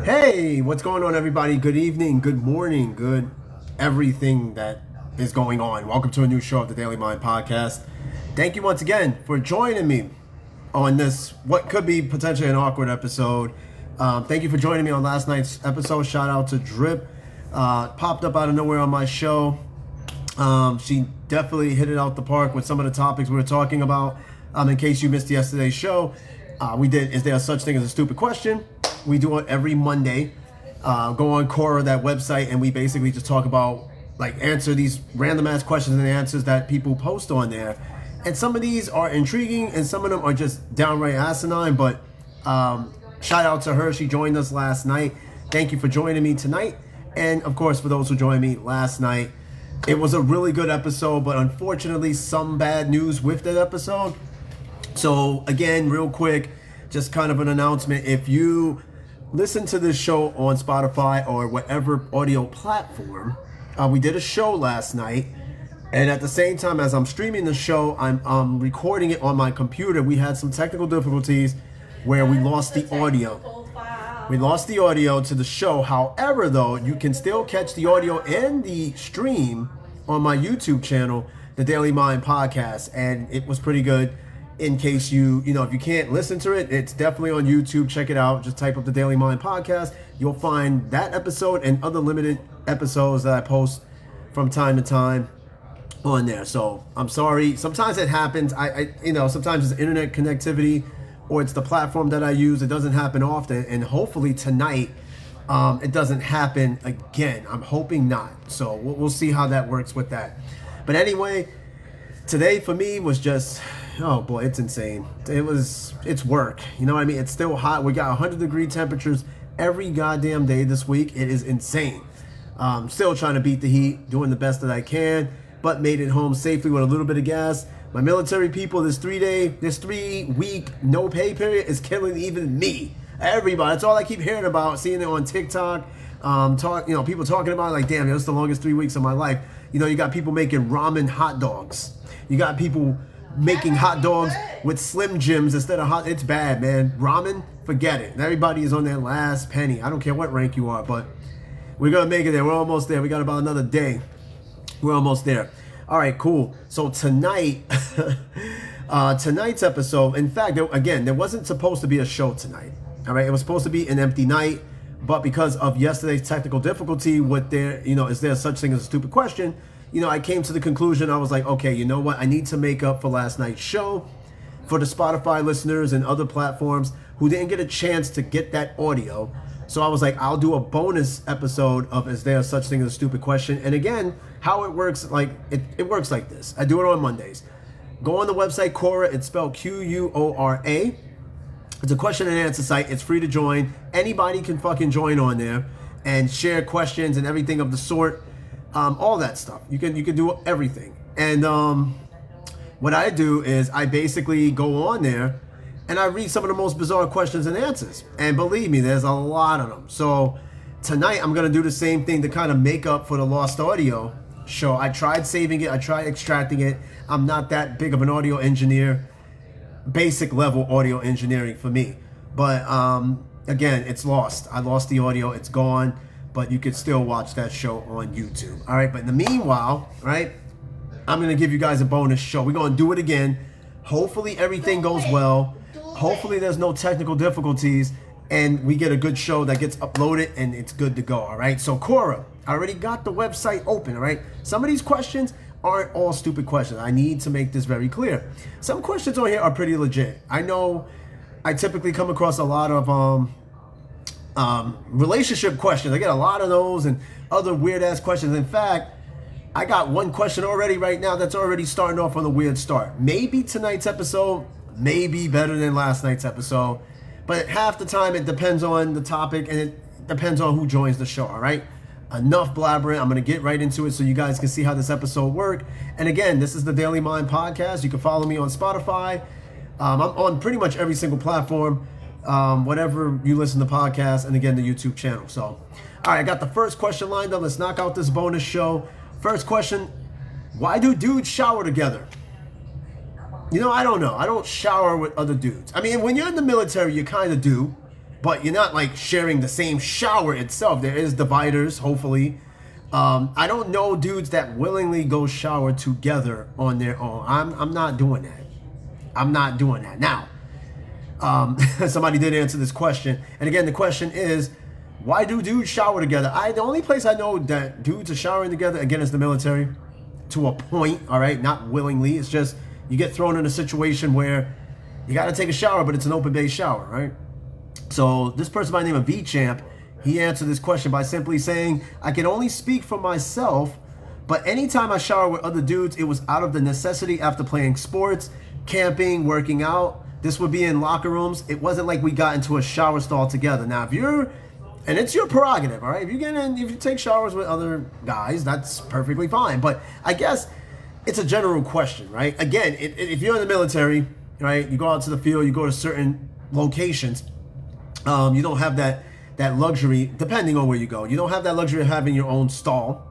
Hey, what's going on, everybody? Good evening, good morning, good everything that is going on. Welcome to a new show of the Daily Mind Podcast. Thank you once again for joining me on this, what could be potentially an awkward episode. Thank you for joining me on last night's episode. Shout out to Drip. Popped up out of nowhere on my show. She definitely hit it out the park with some of the topics we were talking about. In case you missed yesterday's show, we did Is There Such Thing as a Stupid Question? We do it every Monday. Go on Quora, that website, and we basically just talk about, answer these random ass questions and answers that people post on there. And some of these are intriguing and some of them are just downright asinine, but shout out to her. She joined us last night. Thank you for joining me tonight. And of course, for those who joined me last night, it was a really good episode, but unfortunately some bad news with that episode. So again, real quick, just kind of an announcement. If you listen to this show on Spotify or whatever audio platform, we did a show last night, and at the same time as I'm streaming the show, I'm recording it on my computer. We had some technical difficulties where we lost the audio. We lost the audio to the show. However, though, you can still catch the audio and the stream on my YouTube channel, The Daily Mind Podcast, and it was pretty good. In case if you can't listen to it, it's definitely on YouTube. Check it out. Just type up The Daily Mind Podcast. You'll find that episode and other limited episodes that I post from time to time on there. So I'm sorry. Sometimes it happens. Sometimes it's internet connectivity or it's the platform that I use. It doesn't happen often. And hopefully tonight, it doesn't happen again. I'm hoping not. So we'll see how that works with that. But anyway, today for me was just... oh boy, it's insane. It's work. You know what I mean? It's still hot. We got 100-degree temperatures every goddamn day this week. It is insane. Still trying to beat the heat, doing the best that I can, but made it home safely with a little bit of gas. My military people, this 3-week no pay period is killing even me. Everybody. That's all I keep hearing about, seeing it on TikTok. People talking about it like, damn, that's the longest 3 weeks of my life. You got people making ramen hot dogs. You got people making hot dogs with Slim Jims instead of hot. It's bad, man. Ramen, forget it. Everybody is on their last penny. I don't care what rank you are, but we're gonna make it there. We're almost there. We got about another day. We're almost there. All right, cool. So tonight, tonight's episode, in fact, there wasn't supposed to be a show tonight. All right, it was supposed to be an empty night, but because of yesterday's technical difficulty with is there such thing as a stupid question? I came to the conclusion, I was like, okay, you know what? I need to make up for last night's show for the Spotify listeners and other platforms who didn't get a chance to get that audio. So I was like, I'll do a bonus episode of Is There Such Thing as a Stupid Question? And again, how it works, it works like this. I do it on Mondays. Go on the website, Quora. It's spelled Quora. It's a question and answer site. It's free to join. Anybody can fucking join on there and share questions and everything of the sort. All that stuff. You can do everything. And what I do is I basically go on there and I read some of the most bizarre questions and answers. And believe me, there's a lot of them. So tonight I'm going to do the same thing to kind of make up for the lost audio show. I tried saving it. I tried extracting it. I'm not that big of an audio engineer. Basic level audio engineering for me. But again, it's lost. I lost the audio. It's gone. But you can still watch that show on YouTube. All right, but in the meanwhile, right, I'm going to give you guys a bonus show. We're going to do it again. Hopefully everything goes well. Hopefully there's no technical difficulties and we get a good show that gets uploaded and it's good to go, all right? So Quora, I already got the website open, all right? Some of these questions aren't all stupid questions. I need to make this very clear. Some questions on here are pretty legit. I know I typically come across a lot of relationship questions. I get a lot of those and other weird ass questions. In fact, I got one question already right now that's already starting off on a weird start. Maybe tonight's episode may be better than last night's episode, but half the time it depends on the topic and it depends on who joins the show. All right, enough blabbering. I'm going to get right into it so you guys can see how this episode worked. And again, this is the Daily Mind Podcast. You can follow me on Spotify. I'm on pretty much every single platform. Whatever you listen to podcasts, and again, the YouTube channel. So, all right, I got the first question lined up. Let's knock out this bonus show. First question, why do dudes shower together? I don't know. I don't shower with other dudes. I mean, when you're in the military, you kind of do. but you're not like sharing the same shower itself. There is dividers, hopefully. I don't know dudes that willingly go shower together on their own. I'm not doing that. I'm not doing that. Now, somebody did answer this question, and again, the question is, why do dudes shower together? The only place I know that dudes are showering together, again, is the military, to a point, all right? Not willingly. It's just you get thrown in a situation where you got to take a shower, but it's an open-based shower, right? So this person by the name of V-Champ, he answered this question by simply saying, I can only speak for myself, but anytime I shower with other dudes, it was out of the necessity after playing sports, camping, working out. This would be in locker rooms. It wasn't like we got into a shower stall together. Now, if you're... And it's your prerogative, all right? If you take showers with other guys, that's perfectly fine. But I guess it's a general question, right? Again, if you're in the military, right, you go out to the field, you go to certain locations, you don't have that luxury, depending on where you go. You don't have that luxury of having your own stall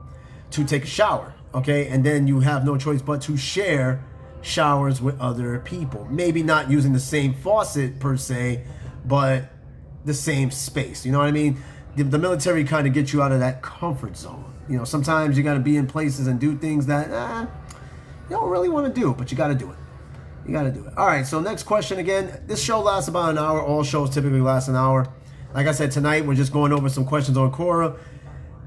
to take a shower, okay? And then you have no choice but to share showers with other people. Maybe not using the same faucet per se, but the same space. You know what I mean? The military kind of gets you out of that comfort zone. You know, sometimes you got to be in places and do things that you don't really want to do, but you got to do it. You got to do it. All right, so next question again. This show lasts about an hour. All shows typically last an hour. Like I said, tonight we're just going over some questions on Quora,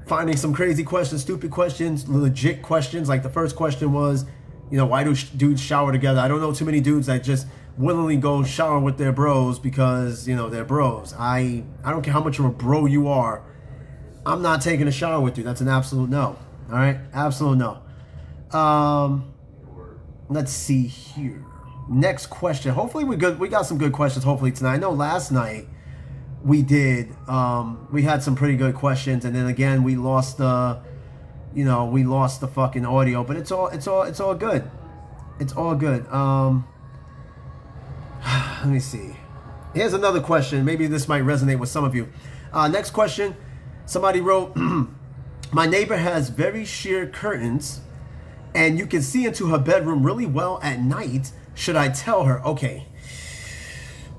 finding some crazy questions, stupid questions, legit questions. Like the first question was, you know, why do dudes shower together? I don't know too many dudes that just willingly go shower with their bros because, you know, they're bros. I don't care how much of a bro you are. I'm not taking a shower with you. That's an absolute no. All right? Absolute no. Let's see here. Next question. Hopefully we got some good questions hopefully tonight. I know last night we did. We had some pretty good questions, and then again we lost the fucking audio, but it's all good. It's all good. Let me see. Here's another question. Maybe this might resonate with some of you. Next question. Somebody wrote, my neighbor has very sheer curtains and you can see into her bedroom really well at night. Should I tell her? Okay.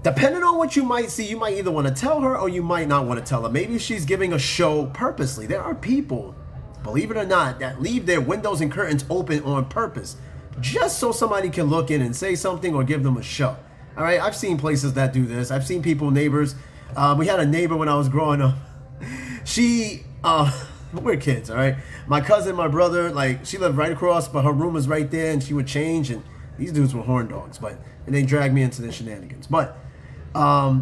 Depending on what you might see, you might either want to tell her or you might not want to tell her. Maybe she's giving a show purposely. There are people, believe it or not, that leave their windows and curtains open on purpose just so somebody can look in and say something or give them a show. All right, I've seen places that do this. I've seen people, neighbors. We had a neighbor when I was growing up. We're kids, all right? My cousin, my brother, like, she lived right across, but her room was right there, and she would change, and these dudes were horn dogs, and they dragged me into their shenanigans. But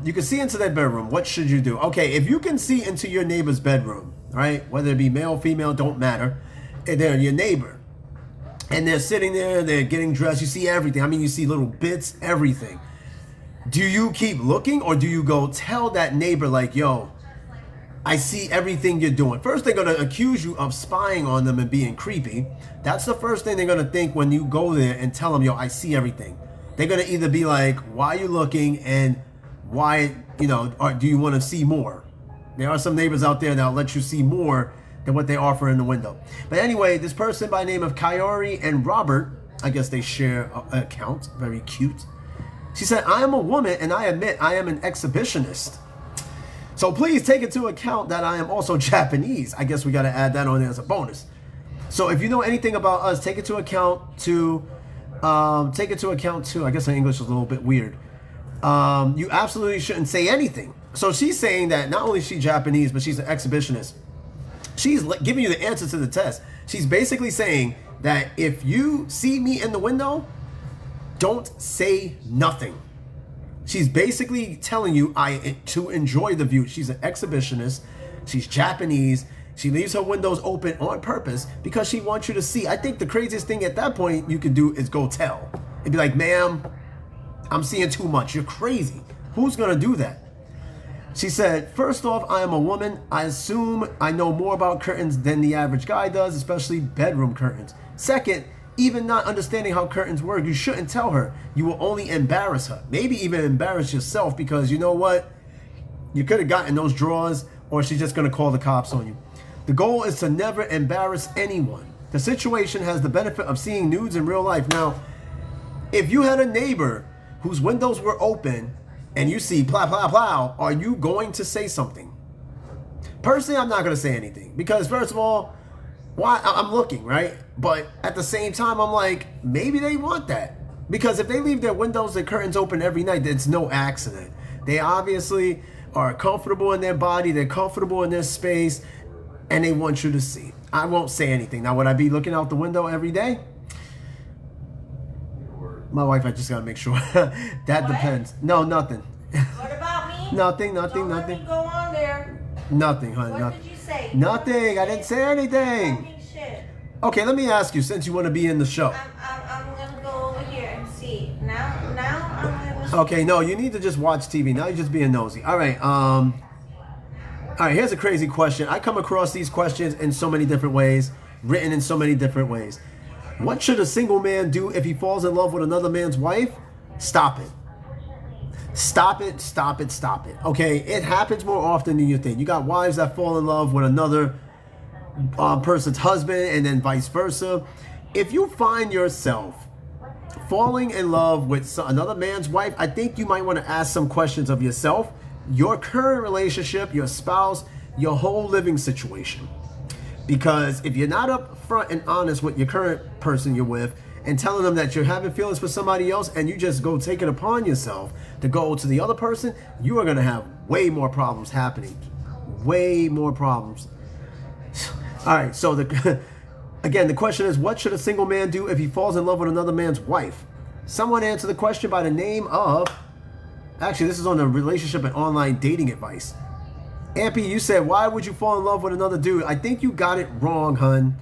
you can see into their bedroom. What should you do? Okay, if you can see into your neighbor's bedroom, right, whether it be male, female, don't matter, and they're your neighbor, and they're sitting there, they're getting dressed, you see everything. I mean, you see little bits, everything. Do you keep looking, or do you go tell that neighbor, like, yo, I see everything you're doing? First, they're going to accuse you of spying on them and being creepy. That's the first thing they're going to think when you go there and tell them, yo, I see everything. They're going to either be like, why are you looking, and why, or do you want to see more? There are some neighbors out there that'll let you see more than what they offer in the window. But anyway, this person by the name of Kyori and Robert, I guess they share an account, very cute. She said, I am a woman and I admit I am an exhibitionist. So please take into account that I am also Japanese. I guess we got to add that on there as a bonus. So if you know anything about us, take into account too, I guess my English is a little bit weird. You absolutely shouldn't say anything. So she's saying that not only is she Japanese, but she's an exhibitionist. She's giving you the answer to the test. She's basically saying that if you see me in the window, don't say nothing. She's basically telling you to enjoy the view. She's an exhibitionist. She's Japanese. She leaves her windows open on purpose because she wants you to see. I think the craziest thing at that point you could do is go tell. And be like, ma'am, I'm seeing too much. You're crazy. Who's going to do that? She said, first off, I am a woman. I assume I know more about curtains than the average guy does, especially bedroom curtains. Second, even not understanding how curtains work, you shouldn't tell her. You will only embarrass her. Maybe even embarrass yourself, because you know what? You could have gotten those drawers, or she's just going to call the cops on you. The goal is to never embarrass anyone. The situation has the benefit of seeing nudes in real life. Now, if you had a neighbor whose windows were open and you see plow, plow, plow, are you going to say something? Personally, I'm not going to say anything because, first of all, why? I'm looking, right? But at the same time, I'm like, maybe they want that. Because if they leave their windows and curtains open every night, it's no accident. They obviously are comfortable in their body, they're comfortable in their space, and they want you to see. I won't say anything. Now, would I be looking out the window every day? My wife, I just gotta make sure. That depends. No, nothing. What about me? Nothing. Don't let me go on there. Nothing, honey. What did you say? Nothing. I didn't say anything. Talking shit. Okay, let me ask you, since you want to be in the show. I'm gonna go over here and see. Now I'm gonna. Okay, no, you need to just watch TV. Now you're just being nosy. All right, here's a crazy question. I come across these questions in so many different ways, written in so many different ways. What should a single man do if he falls in love with another man's wife? Stop it. Stop it, stop it, stop it. Okay, it happens more often than you think. You got wives that fall in love with another person's husband and then vice versa. If you find yourself falling in love with another man's wife, I think you might want to ask some questions of yourself, your current relationship, your spouse, your whole living situation. Because if you're not upfront and honest with your current person you're with and telling them that you're having feelings for somebody else and you just go take it upon yourself to go to the other person, you are going to have way more problems happening. Way more problems. All right, so again, the question is, what should a single man do if he falls in love with another man's wife? Someone answered the question by the name of, actually, this is on the relationship and online dating advice. Ampy, you said, why would you fall in love with another dude? I think you got it wrong, hun.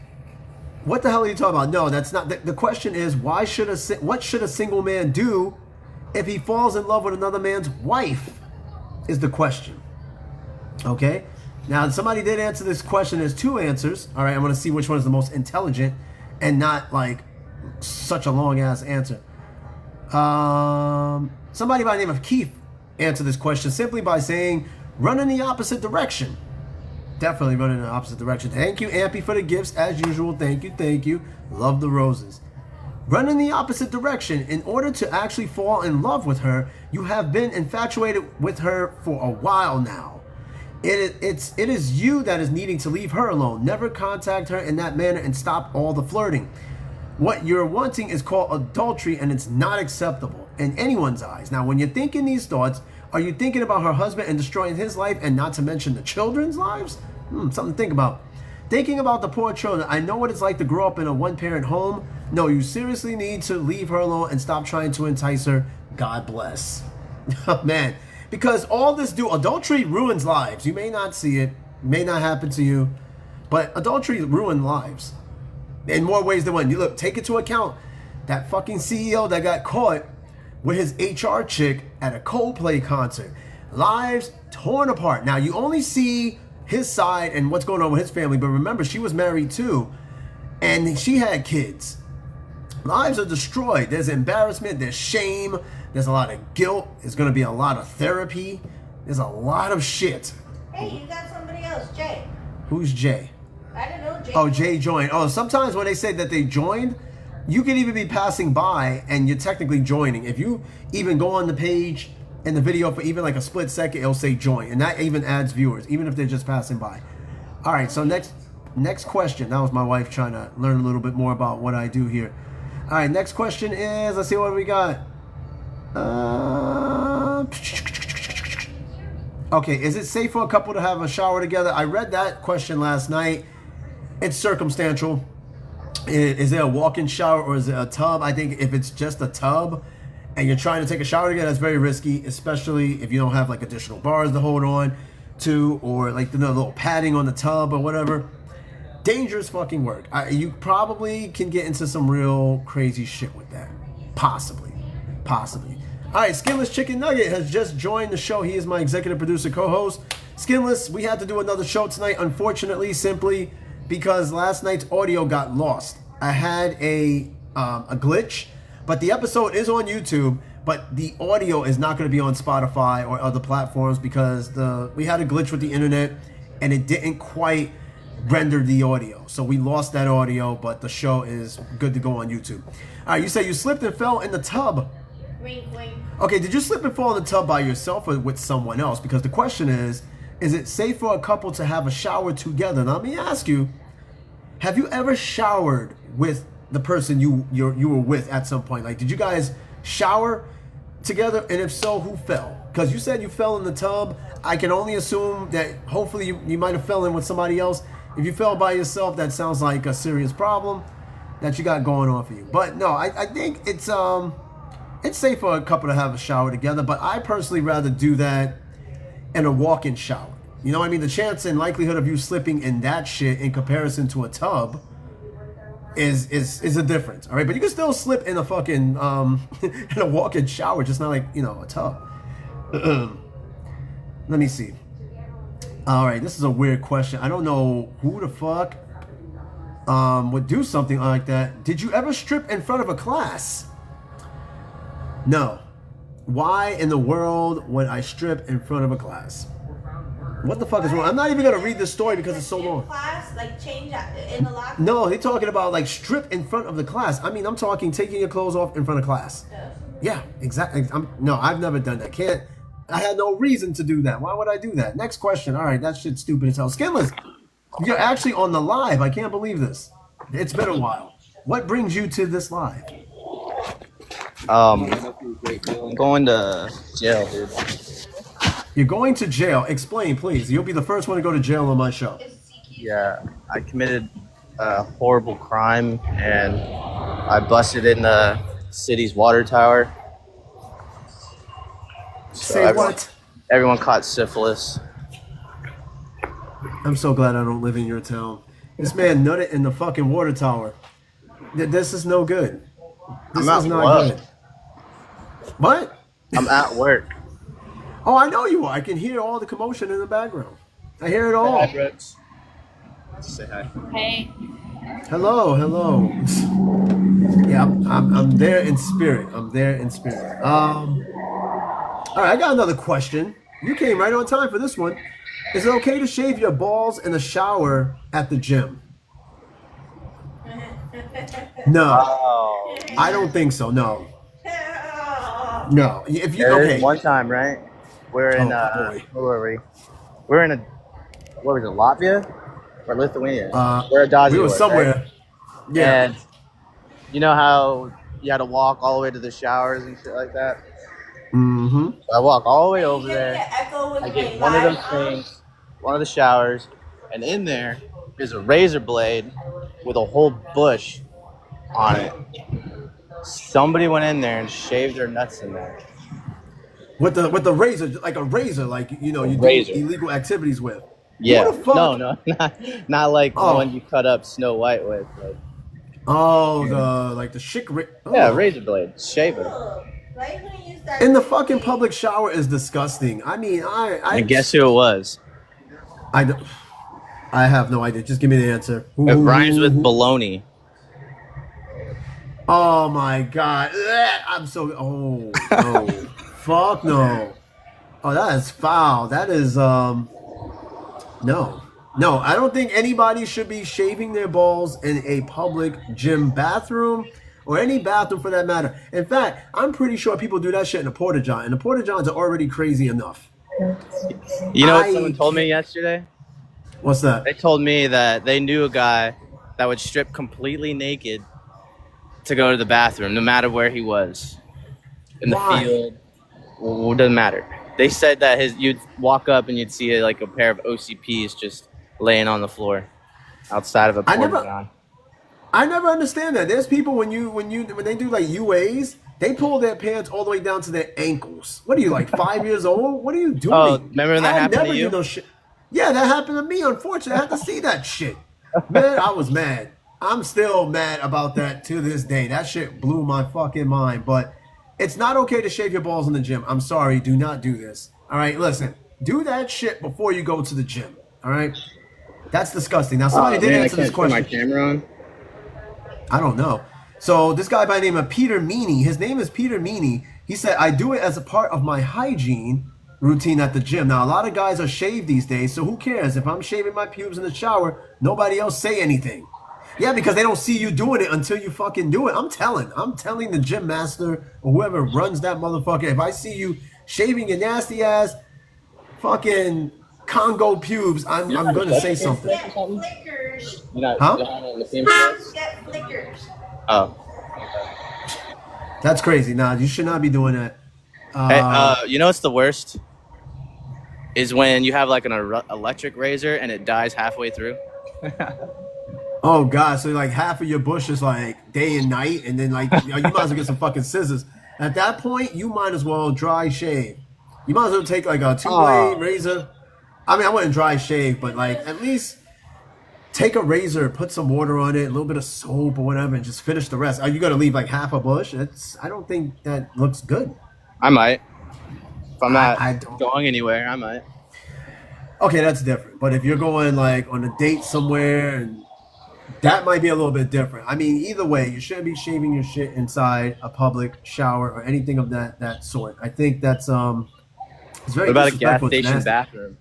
What the hell are you talking about? No, that's not. The question is, what should a single man do if he falls in love with another man's wife? Is the question. Okay? Now, somebody did answer this question. There's two answers. All right, I'm going to see which one is the most intelligent and not like such a long-ass answer. Somebody by the name of Keith answered this question simply by saying, run in the opposite direction. Definitely run in the opposite direction. Thank you, Ampy, for the gifts, as usual. Thank you, thank you. Love the roses. Run in the opposite direction. In order to actually fall in love with her, you have been infatuated with her for a while now. It is you that is needing to leave her alone. Never contact her in that manner and stop all the flirting. What you're wanting is called adultery, and it's not acceptable in anyone's eyes. Now, when you're thinking these thoughts, are you thinking about her husband and destroying his life, and not to mention the children's lives? Something to think about. Thinking about the poor children. I know what it's like to grow up in a one-parent home. No, you seriously need to leave her alone and stop trying to entice her. God bless. Man, because all this adultery ruins lives. You may not see it, may not happen to you, but adultery ruins lives in more ways than one. You look, take into account that fucking CEO that got caught with his HR chick at a Coldplay concert. Lives torn apart. Now, you only see his side and what's going on with his family, but remember, she was married too, and she had kids. Lives are destroyed. There's embarrassment, there's shame, there's a lot of guilt, there's going to be a lot of therapy, there's a lot of shit. Hey, you got somebody else, Jay. Who's Jay? I don't know, Jay. Oh, Jay joined. Oh, sometimes when they say that they joined, you could even be passing by and you're technically joining. If you even go on the page in the video for even like a split second, it'll say join, and that even adds viewers, even if they're just passing by. All right, so next question. That was my wife trying to learn a little bit more about what I do here. All right, next question is, let's see what we got. Okay, is it safe for a couple to have a shower together? I read that question last night. It's circumstantial. Is there a walk-in shower or is it a tub? I think if it's just a tub and you're trying to take a shower together, that's very risky, especially if you don't have like additional bars to hold on to, or like the little padding on the tub or whatever. Dangerous fucking work. You probably can get into some real crazy shit with that. Possibly. All right, Skinless Chicken Nugget has just joined the show. He is my executive producer, co-host. Skinless, we had to do another show tonight, unfortunately, simply because last night's audio got lost. I had a glitch, but the episode is on YouTube, but the audio is not going to be on Spotify or other platforms because we had a glitch with the internet and it didn't quite render the audio. So we lost that audio, but the show is good to go on YouTube. All right, you say you slipped and fell in the tub Wink, wink. Okay, did you slip and fall in the tub by yourself or with someone else? Because the question is it safe for a couple to have a shower together? Now, let me ask you, have you ever showered with the person you were with at some point? Like, did you guys shower together? And if so, who fell? Because you said you fell in the tub. I can only assume that hopefully you might have fell in with somebody else. If you fell by yourself, that sounds like a serious problem that you got going on for you. But no, I think it's safe for a couple to have a shower together, but I personally rather do that in a walk-in shower. You know what I mean? The chance and likelihood of you slipping in that shit in comparison to a tub is a difference. All right, but you can still slip in a fucking in a walk-in shower, just not like, you know, a tub. Let me see. All right, this is a weird question. I don't know who the fuck would do something like that. Did you ever strip in front of a class? No. Why in the world would I strip in front of a class? What the fuck is wrong? I'm not even gonna read this story because it's so long. Class, like change in the locker. No, they're talking about like strip in front of the class. I mean, I'm talking taking your clothes off in front of class. Yeah, exactly. No, I've never done that. I had no reason to do that. Why would I do that? Next question. All right, that shit's stupid as hell. Skinless, you're actually on the live. I can't believe this. It's been a while. What brings you to this live? Going to jail, dude. You're going to jail. Explain, please. You'll be the first one to go to jail on my show. Yeah, I committed a horrible crime and I busted in the city's water tower. So Say what? Everyone caught syphilis. I'm so glad I don't live in your town. This man nutted in the fucking water tower. This is no good. This is not good. What? I'm at work. Oh, I know you are. I can hear all the commotion in the background. I hear it all. Hi, Brooks. Say hi. Hey. Hello. Yeah, I'm there in spirit. I'm there in spirit. All right, I got another question. You came right on time for this one. Is it okay to shave your balls in the shower at the gym? No, Oh. I don't think so. No. If you There is okay. one time, right? We're in boy. where were we? We're in what was it, Latvia or Lithuania? Where We were was, somewhere. right? Yeah. And you know how you had to walk all the way to the showers and shit like that? Mm-hmm. So I walk all the way over there. I I get one of them things, one of the showers, and in there is a razor blade with a whole bush on it. Somebody went in there and shaved their nuts in there. With the razor, like a razor, like you know, you do Razor. illegal activities with. Yeah. What the fuck? No, not like the Oh. one you cut up Snow White with. Like, Oh, the chick. yeah, razor blade, shaver. Why are you gonna use that? In the fucking public shower is disgusting. I mean, And guess who it was? I have no idea. Just give me the answer. It rhymes with baloney. Oh my god. Ugh, I'm so. Oh no. Fuck no. Oh, that is foul. That is No. I don't think anybody should be shaving their balls in a public gym bathroom or any bathroom for that matter. In fact, I'm pretty sure people do that shit in a porta john, and the porta johns are already crazy enough. You know what someone told me yesterday? What's that? They told me that they knew a guy that would strip completely naked to go to the bathroom, no matter where he was. In the Why? field. Well, it doesn't matter. They said that you'd walk up and you'd see like a pair of OCPs just laying on the floor outside of a porta john. I never understand that. There's people when they do like UAs, they pull their pants all the way down to their ankles. What are you, like 5 years old? What are you doing? Oh, remember when that happened to you? Do no shit. Yeah, that happened to me. Unfortunately, I had to see that shit. Man, I was mad. I'm still mad about that to this day. That shit blew my fucking mind. But it's not okay to shave your balls in the gym. I'm sorry. Do not do this. All right, listen. Do that shit before you go to the gym. All right? That's disgusting. Now, somebody did answer this question. My camera on. I don't know. So this guy by the name of Peter Meany, his name is Peter Meany. He said, I do it as a part of my hygiene routine at the gym. Now, a lot of guys are shaved these days, so who cares? If I'm shaving my pubes in the shower, nobody else say anything. Yeah, because they don't see you doing it until you fucking do it. I'm telling the gym master or whoever runs that motherfucker. If I see you shaving your nasty ass fucking Congo pubes, I'm gonna say something. Get flickers. Huh? Get flickers. Oh. That's crazy. Nah, you should not be doing that. Hey, you know what's the worst? Is when you have like an electric razor and it dies halfway through. Oh god, so like half of your bush is like day and night, and then like you might as well get some fucking scissors. At that point, you might as well dry shave. You might as well take like a 2-blade razor. I mean, I wouldn't dry shave, but like at least take a razor, put some water on it, a little bit of soap or whatever, and just finish the rest. Are you gonna leave like half a bush? I don't think that looks good. I might. If I'm not I don't. going anywhere, I might. Okay, that's different. But if you're going like on a date somewhere, and that might be a little bit different. I mean, either way, you shouldn't be shaving your shit inside a public shower or anything of that sort. I think that's it's very What about a gas disrespectful. It's station nasty. bathroom?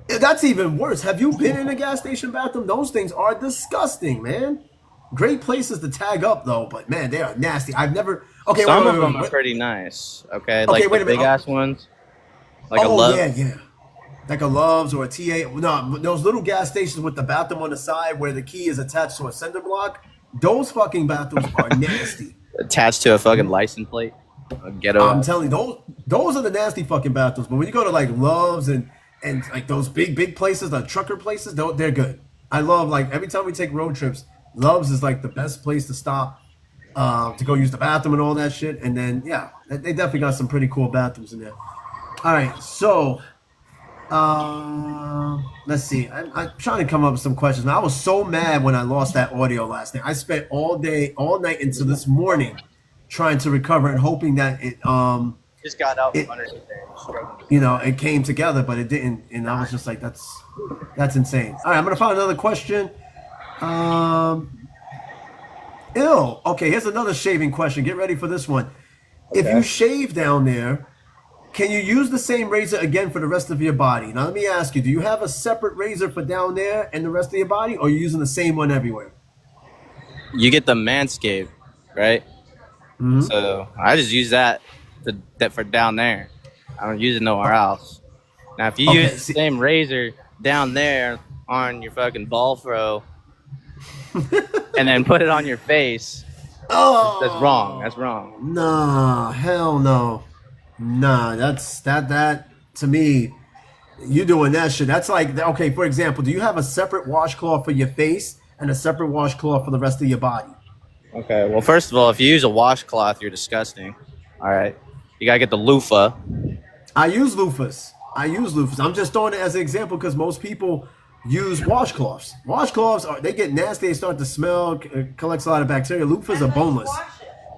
That's even worse. Have you been in a gas station bathroom? Those things are disgusting, man. Great places to tag up though, but man, they are nasty. I've never. Okay, Some wait, of them are wait. pretty nice. Okay, Okay, like wait the a minute. big ass ones, like a Oh Love. yeah. Like a Love's or a TA. No, those little gas stations with the bathroom on the side where the key is attached to a cinder block. Those fucking bathrooms are nasty. Attached to a fucking license plate. A ghetto. I'm telling you, those are the nasty fucking bathrooms. But when you go to like Love's and like those big places, the trucker places, they're good. I love like every time we take road trips, Love's is like the best place to stop to go use the bathroom and all that shit. And then yeah, they definitely got some pretty cool bathrooms in there. All right, so let's see. I'm trying to come up with some questions. Now, I was so mad when I lost that audio last night. I spent all night into this morning trying to recover and hoping that it just got out it- from underneath there. and struggling. it came together, but it didn't. And I was just like, that's insane. All right, I'm gonna find another question. Ill. Okay, here's another shaving question. Get ready for this one. If you shave down there, can you use the same razor again for the rest of your body? Now, let me ask you, do you have a separate razor for down there and the rest of your body, or are you using the same one everywhere? You get the Manscaped, right? Mhm. So I just use that for down there. I don't use it nowhere else. Now, if you Okay, use the see- same razor down there on your fucking ball throw and then put it on your face, Oh, that's wrong. That's wrong. Nah, hell no. Nah, that's that to me, you doing that shit. That's like, okay, for example, do you have a separate washcloth for your face and a separate washcloth for the rest of your body? Okay, well, first of all, if you use a washcloth, you're disgusting. All right. You got to get the loofah. I use loofahs. I'm just throwing it as an example because most people use washcloths. Washcloths they get nasty. They start to smell. Collects a lot of bacteria. Loofahs are boneless.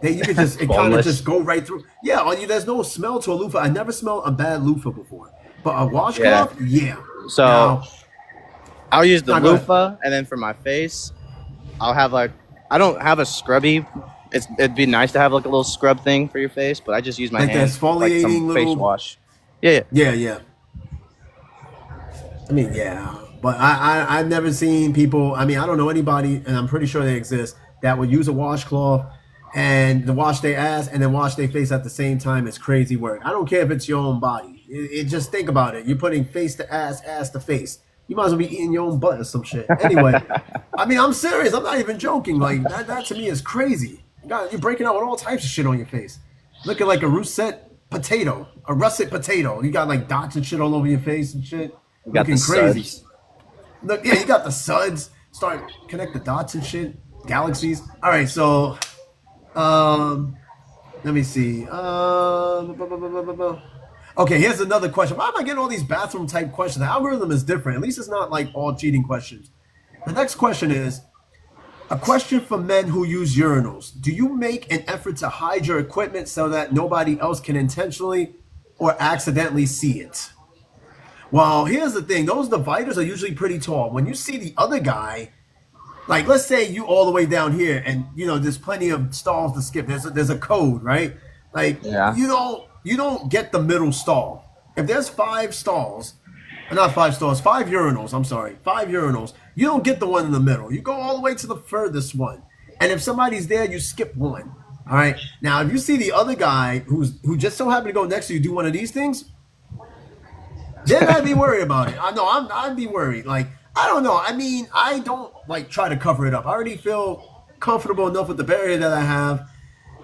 You can just it kind of Boneless. just go right through. Yeah, there's no smell to a loofah. I never smelled a bad loofah before, but a washcloth, yeah. So Now, I'll use the Nah, go ahead. loofah, and then for my face, I'll have I don't have a scrubby. It'd be nice to have like a little scrub thing for your face, but I just use my Like that hands, like some exfoliating face little- wash. Yeah. yeah. I mean, yeah, but I've never seen people. I mean, I don't know anybody, and I'm pretty sure they exist that would use a washcloth and to wash their ass and then wash their face at the same time. It's crazy work. I don't care if it's your own body. It just think about it. You're putting face to ass, ass to face. You might as well be eating your own butt or some shit. Anyway, I mean, I'm serious. I'm not even joking. Like that to me is crazy. You're breaking out with all types of shit on your face, looking like a russet potato. You got like dots and shit all over your face and shit. You got Looking the crazy. suds. Look, yeah, you got the suds. Start connect the dots and shit. Galaxies. All right, so let me see. Okay, here's another question. Why am I getting all these bathroom type questions? The algorithm is different. At least it's not like all cheating questions. The next question is a question for men who use urinals. Do you make an effort to hide your equipment so that nobody else can intentionally or accidentally see it? Well, here's the thing. Those dividers are usually pretty tall. When you see the other guy, like let's say you all the way down here and there's plenty of stalls to skip. There's a code, right? Like Yeah. you don't get the middle stall. If there's 5 stalls Not 5 stalls, 5 urinals. I'm sorry, 5 urinals. You don't get the one in the middle. You go all the way to the furthest one, and if somebody's there, you skip one. All right. Now, if you see the other guy who just so happened to go next to you do one of these things, then I'd be worried about it. I know I'd be worried. Like, I don't know. I mean, I don't like try to cover it up. I already feel comfortable enough with the barrier that I have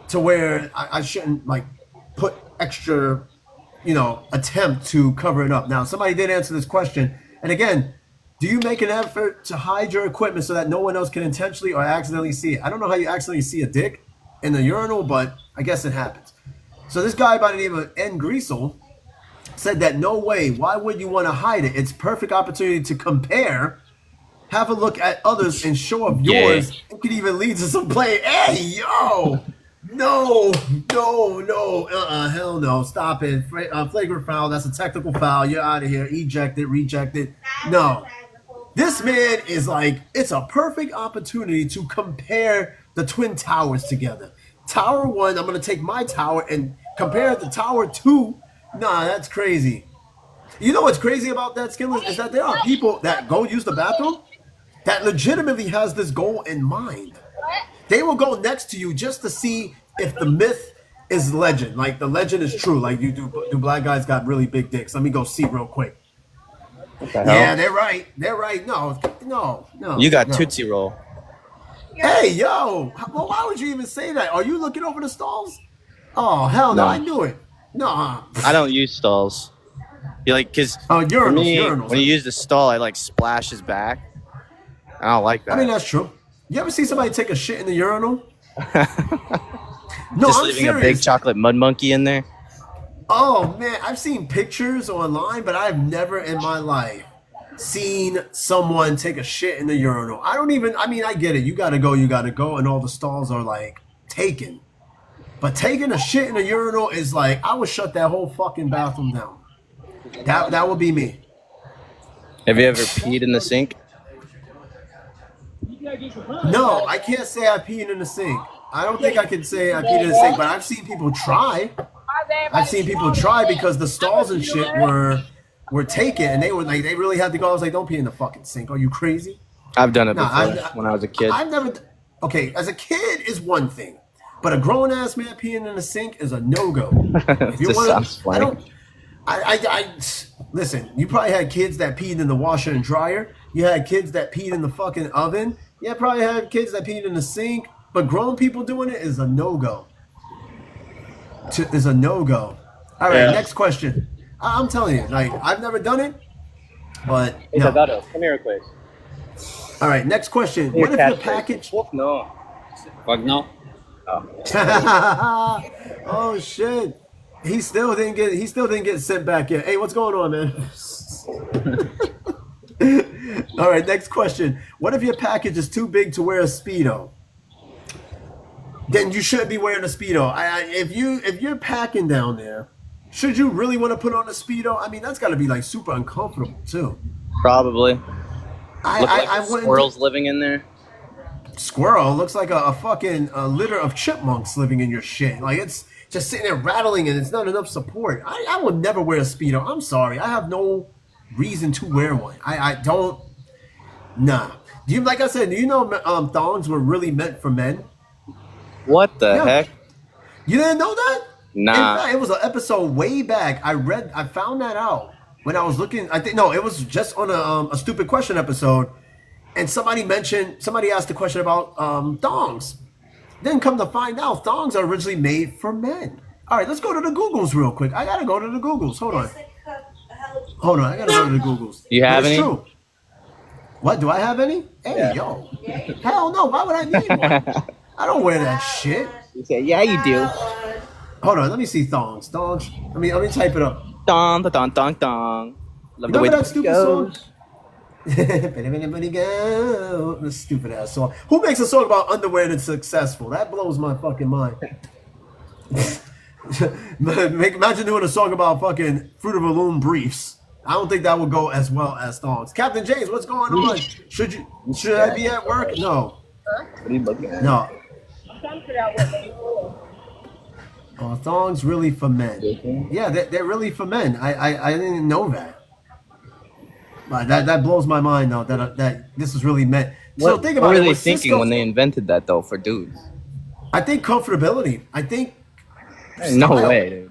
to where I shouldn't like put extra, attempt to cover it up. Now, somebody did answer this question, and again, do you make an effort to hide your equipment so that no one else can intentionally or accidentally see it? I don't know how you accidentally see a dick in the urinal, but I guess it happens. So this guy by the name of N. Greasel said that no way, why would you want to hide it? It's perfect opportunity to compare, have a look at others and show up yours. It could even lead to some play. Hey, yo! No, hell no, stop it. Flagrant foul, that's a technical foul. You're out of here. Ejected, rejected. No. This man is like, it's a perfect opportunity to compare the Twin Towers together. Tower 1, I'm going to take my tower and compare it to Tower 2. Nah, that's crazy. You know what's crazy about that, Skinless, is that there are people that go use the bathroom that legitimately has this goal in mind. They will go next to you just to see if the myth is legend. Like, the legend is true. Like, do black guys got really big dicks? Let me go see real quick. What the hell? Yeah, they're right. They're right. No. You got Tootsie Roll. Hey, yo. Well, why would you even say that? Are you looking over the stalls? Oh, hell no. I knew it. No. I don't use stalls. You like, because urinals. When you use the stall, it like splashes back. I don't like that. I mean, that's true. You ever see somebody take a shit in the urinal? Just leaving a big chocolate mud monkey in there. Oh, man. I've seen pictures online, but I've never in my life seen someone take a shit in the urinal. I get it. You got to go. And all the stalls are like taken. But taking a shit in a urinal is like, I would shut that whole fucking bathroom down. That would be me. Have you ever peed in the sink? No, I can't say I peed in the sink. I don't think I can say I peed in the sink, but I've seen people try. Because the stalls and shit were taken, and they really had to go. I was like, don't pee in the fucking sink. Are you crazy? I've done it before when I was a kid. I've never. Okay, as a kid is one thing, but a grown ass man peeing in the sink is a no go. If you want to, listen. You probably had kids that peed in the washer and dryer. You had kids that peed in the fucking oven. You probably had kids that peed in the sink. But grown people doing it is a no go. Is a no go. All right, next question. I'm telling you, like, I've never done it, but no. Come here, quick. All right, next question. What if your package? No. Fuck no. Oh. Oh shit. He still didn't get sent back yet. Hey, what's going on, man? All right, next question. What if your package is too big to wear a Speedo? Then you should be wearing a Speedo. If you're packing down there, should you really want to put on a Speedo? I mean, that's got to be like super uncomfortable too. Probably. Squirrels living in there. Squirrel looks like a fucking litter of chipmunks living in your shit. Like, it's just sitting there rattling and it's not enough support. I will never wear a Speedo. I'm sorry. I have no reason to wear one. I don't. Nah. Like I said, do you know thongs were really meant for men? What the heck? You didn't know that? Nah. In fact, it was an episode way back. I found that out when I was looking. It was just on a stupid question episode, and somebody asked a question about thongs. Then come to find out, thongs are originally made for men. All right, let's go to the Googles real quick. I gotta go to the Googles. Hold on, I gotta go to the Googles. You have any? True. What, do I have any? Hey, yo. Hell no, why would I need one? I don't wear that shit. You say, yeah, you do. Hold on, let me see thongs. Let me type it up. Dong, dong, dong, dong. Love the way that stupid goes. song? This stupid ass song. Who makes a song about underwear that's successful? That blows my fucking mind. Imagine doing a song about fucking Fruit of the Loom briefs. I don't think that would go as well as thongs. Captain James, what's going on? Should I be at work? No. What are you looking at? No. Oh, thongs really for men. Yeah, they're really for men. I didn't know that. That blows my mind though that this is really meant. So What think what about were it. they With thinking Cisco, when they invented that though for dudes? I think comfortability. I think No style. way, dude.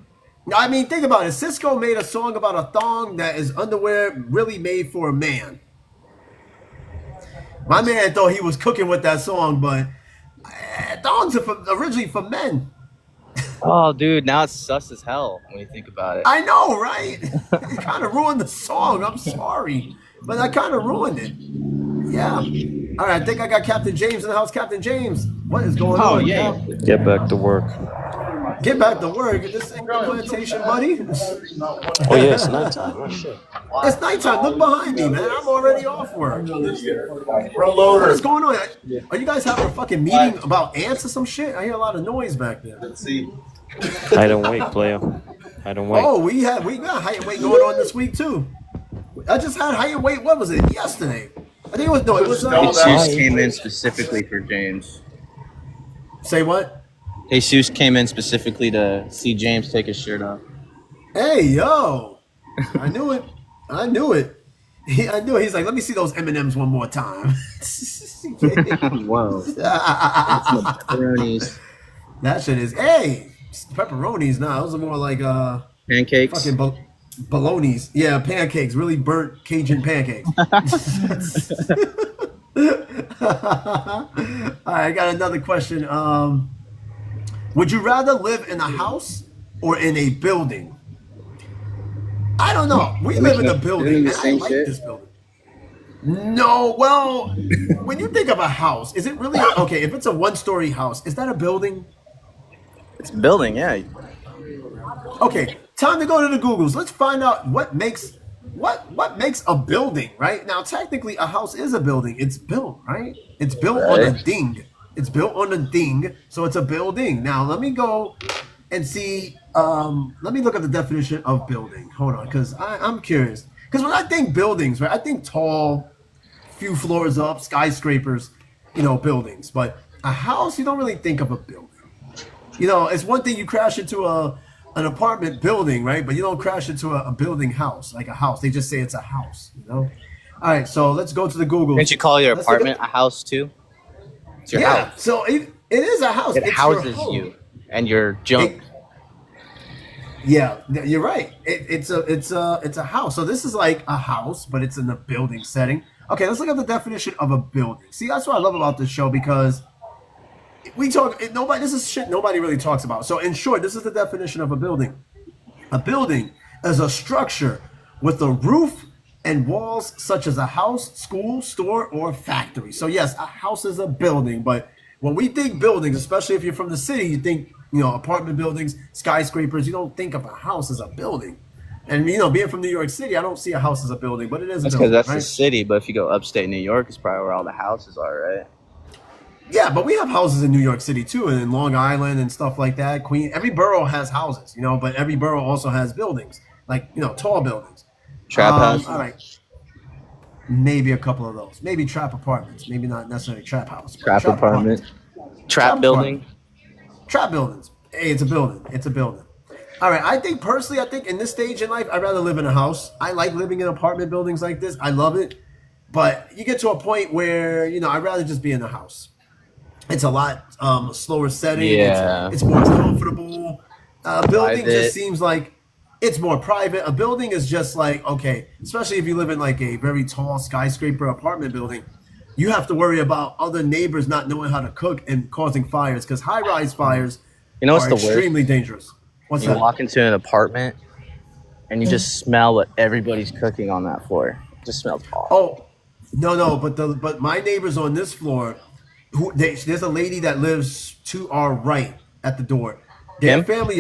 I mean, think about it. Cisco made a song about a thong that is underwear really made for a man. My man thought he was cooking with that song, but thongs are originally for men. Oh, dude, now it's sus as hell when you think about it. I know, right? It kind of ruined the song. I'm sorry, but I kind of ruined it. Yeah. All right, I think I got Captain James in the house. Captain James, what is going Oh on? yeah. Cap? Get back to work. Get back to work. This ain't the plantation, buddy. Oh yeah, it's nighttime. Oh shit. It's nighttime. Look behind me, man. I'm already off work. What is going on? Are you guys having a fucking meeting about ants or some shit? I hear a lot of noise back there. I don't wait, player. I don't wait. Oh, we got height and weight going on this week too. I just had height and weight. What was it? Yesterday. I think it was Jesus came in specifically for James. Say what? Jesus came in specifically to see James take his shirt off. Hey yo, I knew it. I knew it. I knew it. He's like, let me see those M&Ms one more time. Whoa. Pepperonis. That shit is pepperonis. Nah, those are more like Pancakes. fucking bolognas. Yeah, pancakes. Really burnt Cajun pancakes. All right, I got another question. Would you rather live in a house or in a building? I don't know. We live in a building, and I like this building. No, well, when you think of a house, is it really okay? If it's a one-story house, is that a building? It's a building, yeah. Okay, time to go to the Googles. Let's find out what makes a building, right? Now, technically, a house is a building. It's built, right? It's built on a ding. It's built on a ding, so it's a building. Now, let me go and see. Let me look at the definition of building. Hold on, because I'm curious. Because when I think buildings, right, I think tall, few floors up, skyscrapers, buildings. But a house, you don't really think of a building. It's one thing you crash into an apartment building, right? But you don't crash into a building house, like a house. They just say it's a house, All right, so let's go to the Google. Can't you call your apartment a house too? It's your house. So it is a house. It It's houses your home. you and your junk. Yeah, you're right. It's a house. So this is like a house, but it's in a building setting. Okay, let's look at the definition of a building. See, that's what I love about this show because this is shit nobody really talks about. So in short, this is the definition of a building. A building is a structure with a roof and walls such as a house, school, store, or factory. So yes, a house is a building, but when we think buildings, especially if you're from the city, you think, apartment buildings, skyscrapers, you don't think of a house as a building. And, being from New York City, I don't see a house as a building, but it is a That's building, because that's right? the city, but if you go upstate New York, it's probably where all the houses are, right? Yeah, but we have houses in New York City too, and in Long Island and stuff like that. Every borough has houses, but every borough also has buildings, like, tall buildings. Trap house. All right. Maybe a couple of those. Maybe trap apartments. Maybe not necessarily trap house. Trap apartment. Trap building. Trap buildings. Hey, it's a building. It's a building. All right. I think in this stage in life, I'd rather live in a house. I like living in apartment buildings like this. I love it. But you get to a point where, I'd rather just be in a house. It's a lot slower setting. Yeah. It's more comfortable. A building Private. just seems like it's more private. A building is just like, okay, especially if you live in like a very tall skyscraper apartment building, you have to worry about other neighbors not knowing how to cook and causing fires because high-rise fires What's are the worst? extremely dangerous. What's You that? walk into an apartment and you just smell what everybody's cooking on that floor. It just smells awful. Oh, no, but my neighbors on this floor, there's a lady that lives to our right at the door. Their Kim? family,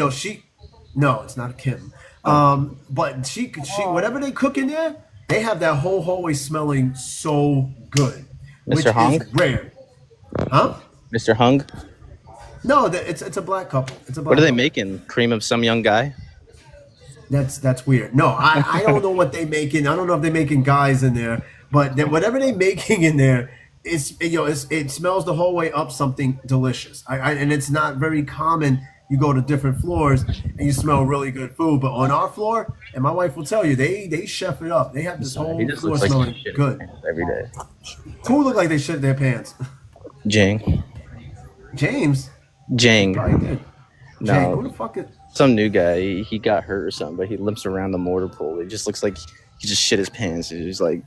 no, it's not Kim. But she whatever they cook in there, they have that whole hallway smelling so good, which Mr. Hung? is rare. Huh? Mr. Hung, No, it's a black couple. It's a black what are they couple. making? Cream of some young guy? That's weird. No, I don't know what they making. I don't know if they're making guys in there, but whatever they making in there, it smells the whole way up something delicious. And it's not very common, you go to different floors and you smell really good food. But on our floor, and my wife will tell you, they chef it up. They have this whole He just floor looks like smelling he shit good. every day. Who look like they shit their pants? Jing. James. Jing. Probably did. No. Jay, who the fuck is? Some new guy. He got hurt or something, but he limps around the mortar pool. It just looks like he just shit his pants. He's like,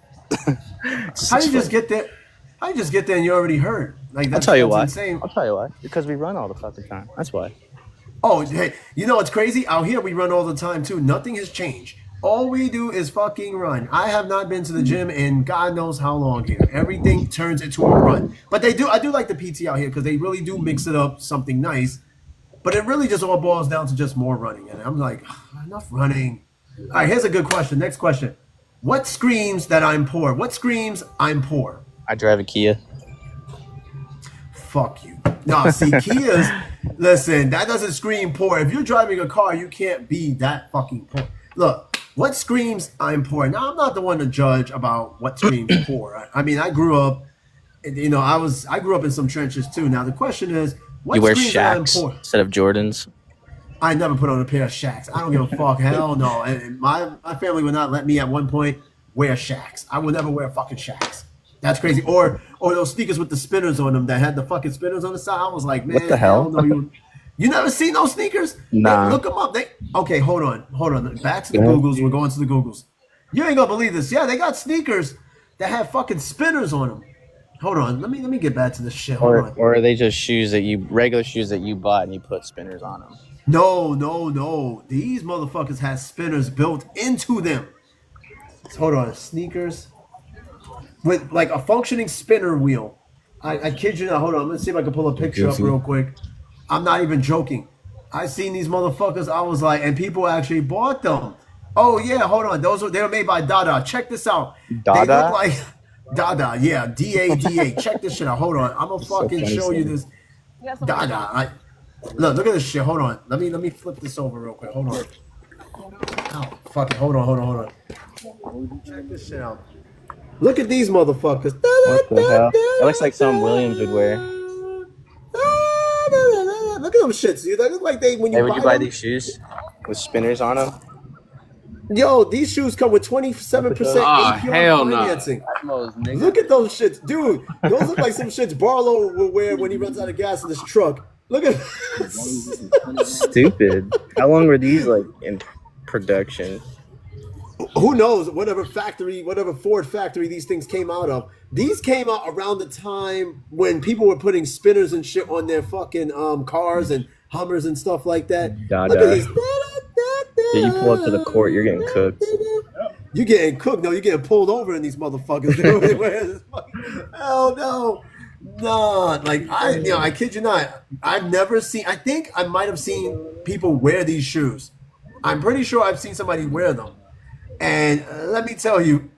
How you just get there? How you just get there and you're already hurt? Like I'll tell you why. Insane. I'll tell you why. Because we run all the fucking time. That's why. Oh, hey, you know what's crazy? Out here we run all the time too. Nothing has changed. All we do is fucking run. I have not been to the gym in God knows how long here. Everything turns into a run. But I do like the PT out here because they really do mix it up something nice. But it really just all boils down to just more running. And I'm like, enough running. All right, here's a good question. Next question. What screams that I'm poor? What screams I'm poor? I drive a Kia. Fuck you. No, see, Kias, listen, that doesn't scream poor. If you're driving a car, you can't be that fucking poor. Look, what screams I'm poor? Now, I'm not the one to judge about what screams poor. I mean, I grew up, you know, I grew up in some trenches too. Now, the question is, what You wear screams that I'm Shacks poor? instead of Jordans. I never put on a pair of Shacks. I don't give a fuck. Hell no. And my family would not let me at one point wear Shacks. I would never wear fucking Shacks. That's crazy. Or those sneakers with the spinners on them that had the fucking spinners on the side. I was like, man, What the hell? No, you never seen those sneakers? Nah. Hey, look them up. Okay, hold on. Back to the Googles. We're going to the Googles. You ain't gonna believe this. Yeah, they got sneakers that have fucking spinners on them. Hold on. Let me get back to this shit. Hold on. Or are they just regular shoes that you bought and you put spinners on them? No. These motherfuckers have spinners built into them. Hold on. Sneakers with like a functioning spinner wheel. I kid you not. Hold on. Let's see if I can pull a picture up real quick. I'm not even joking. I seen these motherfuckers. I was like, and people actually bought them. Oh yeah, hold on. They were made by Dada. Check this out. Dada? They look like Dada. Yeah, DADA. Check this shit out. Hold on. I'm gonna fucking show you this. Dada. Look at this shit. Hold on. Let me flip this over real quick. Hold on. Oh, fuck it. Hold on. Check this shit out. Look at these motherfuckers. What the hell? That looks like something Williams would wear. Look at them shits, dude. They look like when you Would you buy these shoes with spinners on them? Yo, these shoes come with 27% APR hell no. financing. Look at those shits, dude. Those look like some shits Barlow will wear when he runs out of gas in this truck. Look at Stupid. How long were these like in production? Who knows? Whatever Ford factory these things came out of. These came out around the time when people were putting spinners and shit on their fucking cars and Hummers and stuff like that. Dada. Look at these. Yeah, you pull up to the court, you're getting cooked. You getting cooked? No, you're getting pulled over in these motherfuckers. Hell no. No, like I kid you not. I've never seen. I think I might have seen people wear these shoes. I'm pretty sure I've seen somebody wear them. And let me tell you,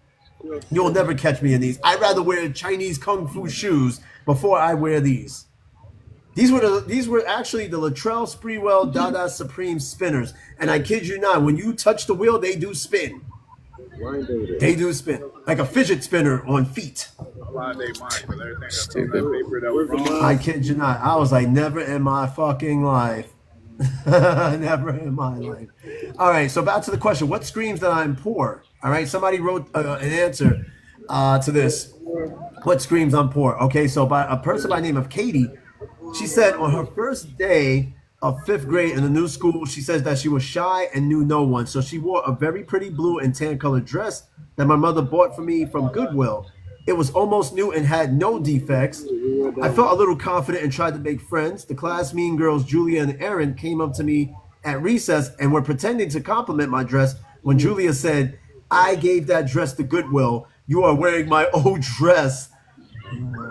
you'll never catch me in these. I'd rather wear Chinese kung fu shoes before I wear these. These were actually the Latrell Sprewell Dada Supreme spinners. And I kid you not, when you touch the wheel, they do spin. They do spin. Like a fidget spinner on feet. Stupid. I kid you not. I was like, never in my fucking life. Never in my life. All right, so back to the question. What screams that I'm poor? All right, somebody wrote an answer to this. What screams I'm poor? Okay, so by a person by the name of Katie, she said on her first day of 5th grade in the new school, she says that she was shy and knew no one. So she wore a very pretty blue and tan colored dress that my mother bought for me from Goodwill. It was almost new and had no defects. I felt a little confident and tried to make friends. The class mean girls, Julia and Erin, came up to me at recess and were pretending to compliment my dress when Julia said, "I gave that dress to Goodwill. You are wearing my old dress."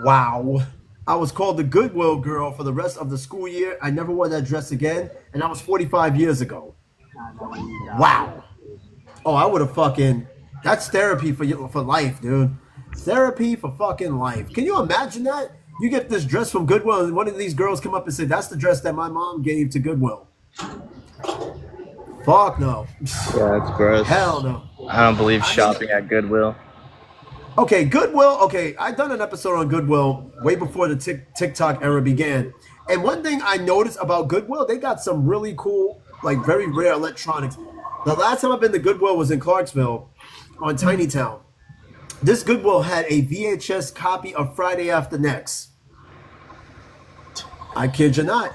Wow. I was called the Goodwill girl for the rest of the school year. I never wore that dress again, and that was 45 years ago. Wow. Oh, I would have fucking... That's therapy for life, dude. Therapy for fucking life. Can you imagine that? You get this dress from Goodwill, and one of these girls come up and say, "That's the dress that my mom gave to Goodwill." Fuck no. Yeah, that's gross. Hell no. I don't believe shopping at Goodwill. Okay, Goodwill. Okay, I done an episode on Goodwill way before the TikTok era began, And one thing I noticed about Goodwill, they got some really cool, like very rare electronics. The last time I've been to Goodwill was in Clarksville on Tiny Town. This Goodwill had a VHS copy of Friday After Next. I kid you not.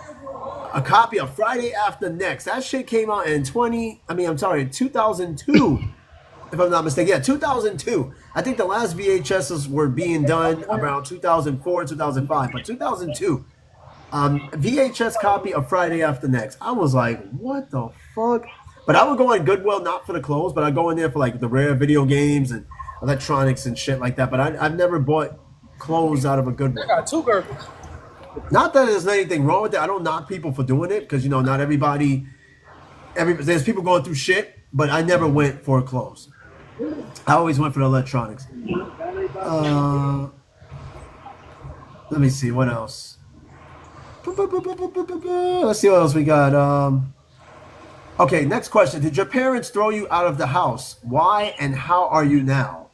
A copy of Friday After Next. That shit came out in 2002. If I'm not mistaken. Yeah, 2002. I think the last VHSs were being done around 2004, 2005. But 2002, VHS copy of Friday After Next. I was like, what the fuck? But I would go on Goodwill not for the clothes, but I go in there for like the rare video games and electronics and shit like that. But I've never bought clothes out of a Goodwill. I got two girls. Not that there's anything wrong with it. I don't knock people for doing it because, you know, not everybody, there's people going through shit, but I never went for clothes. I always went for the electronics. Let me see, what else? Let's see what else we got. Okay, next question. Did your parents throw you out of the house? Why and how are you now?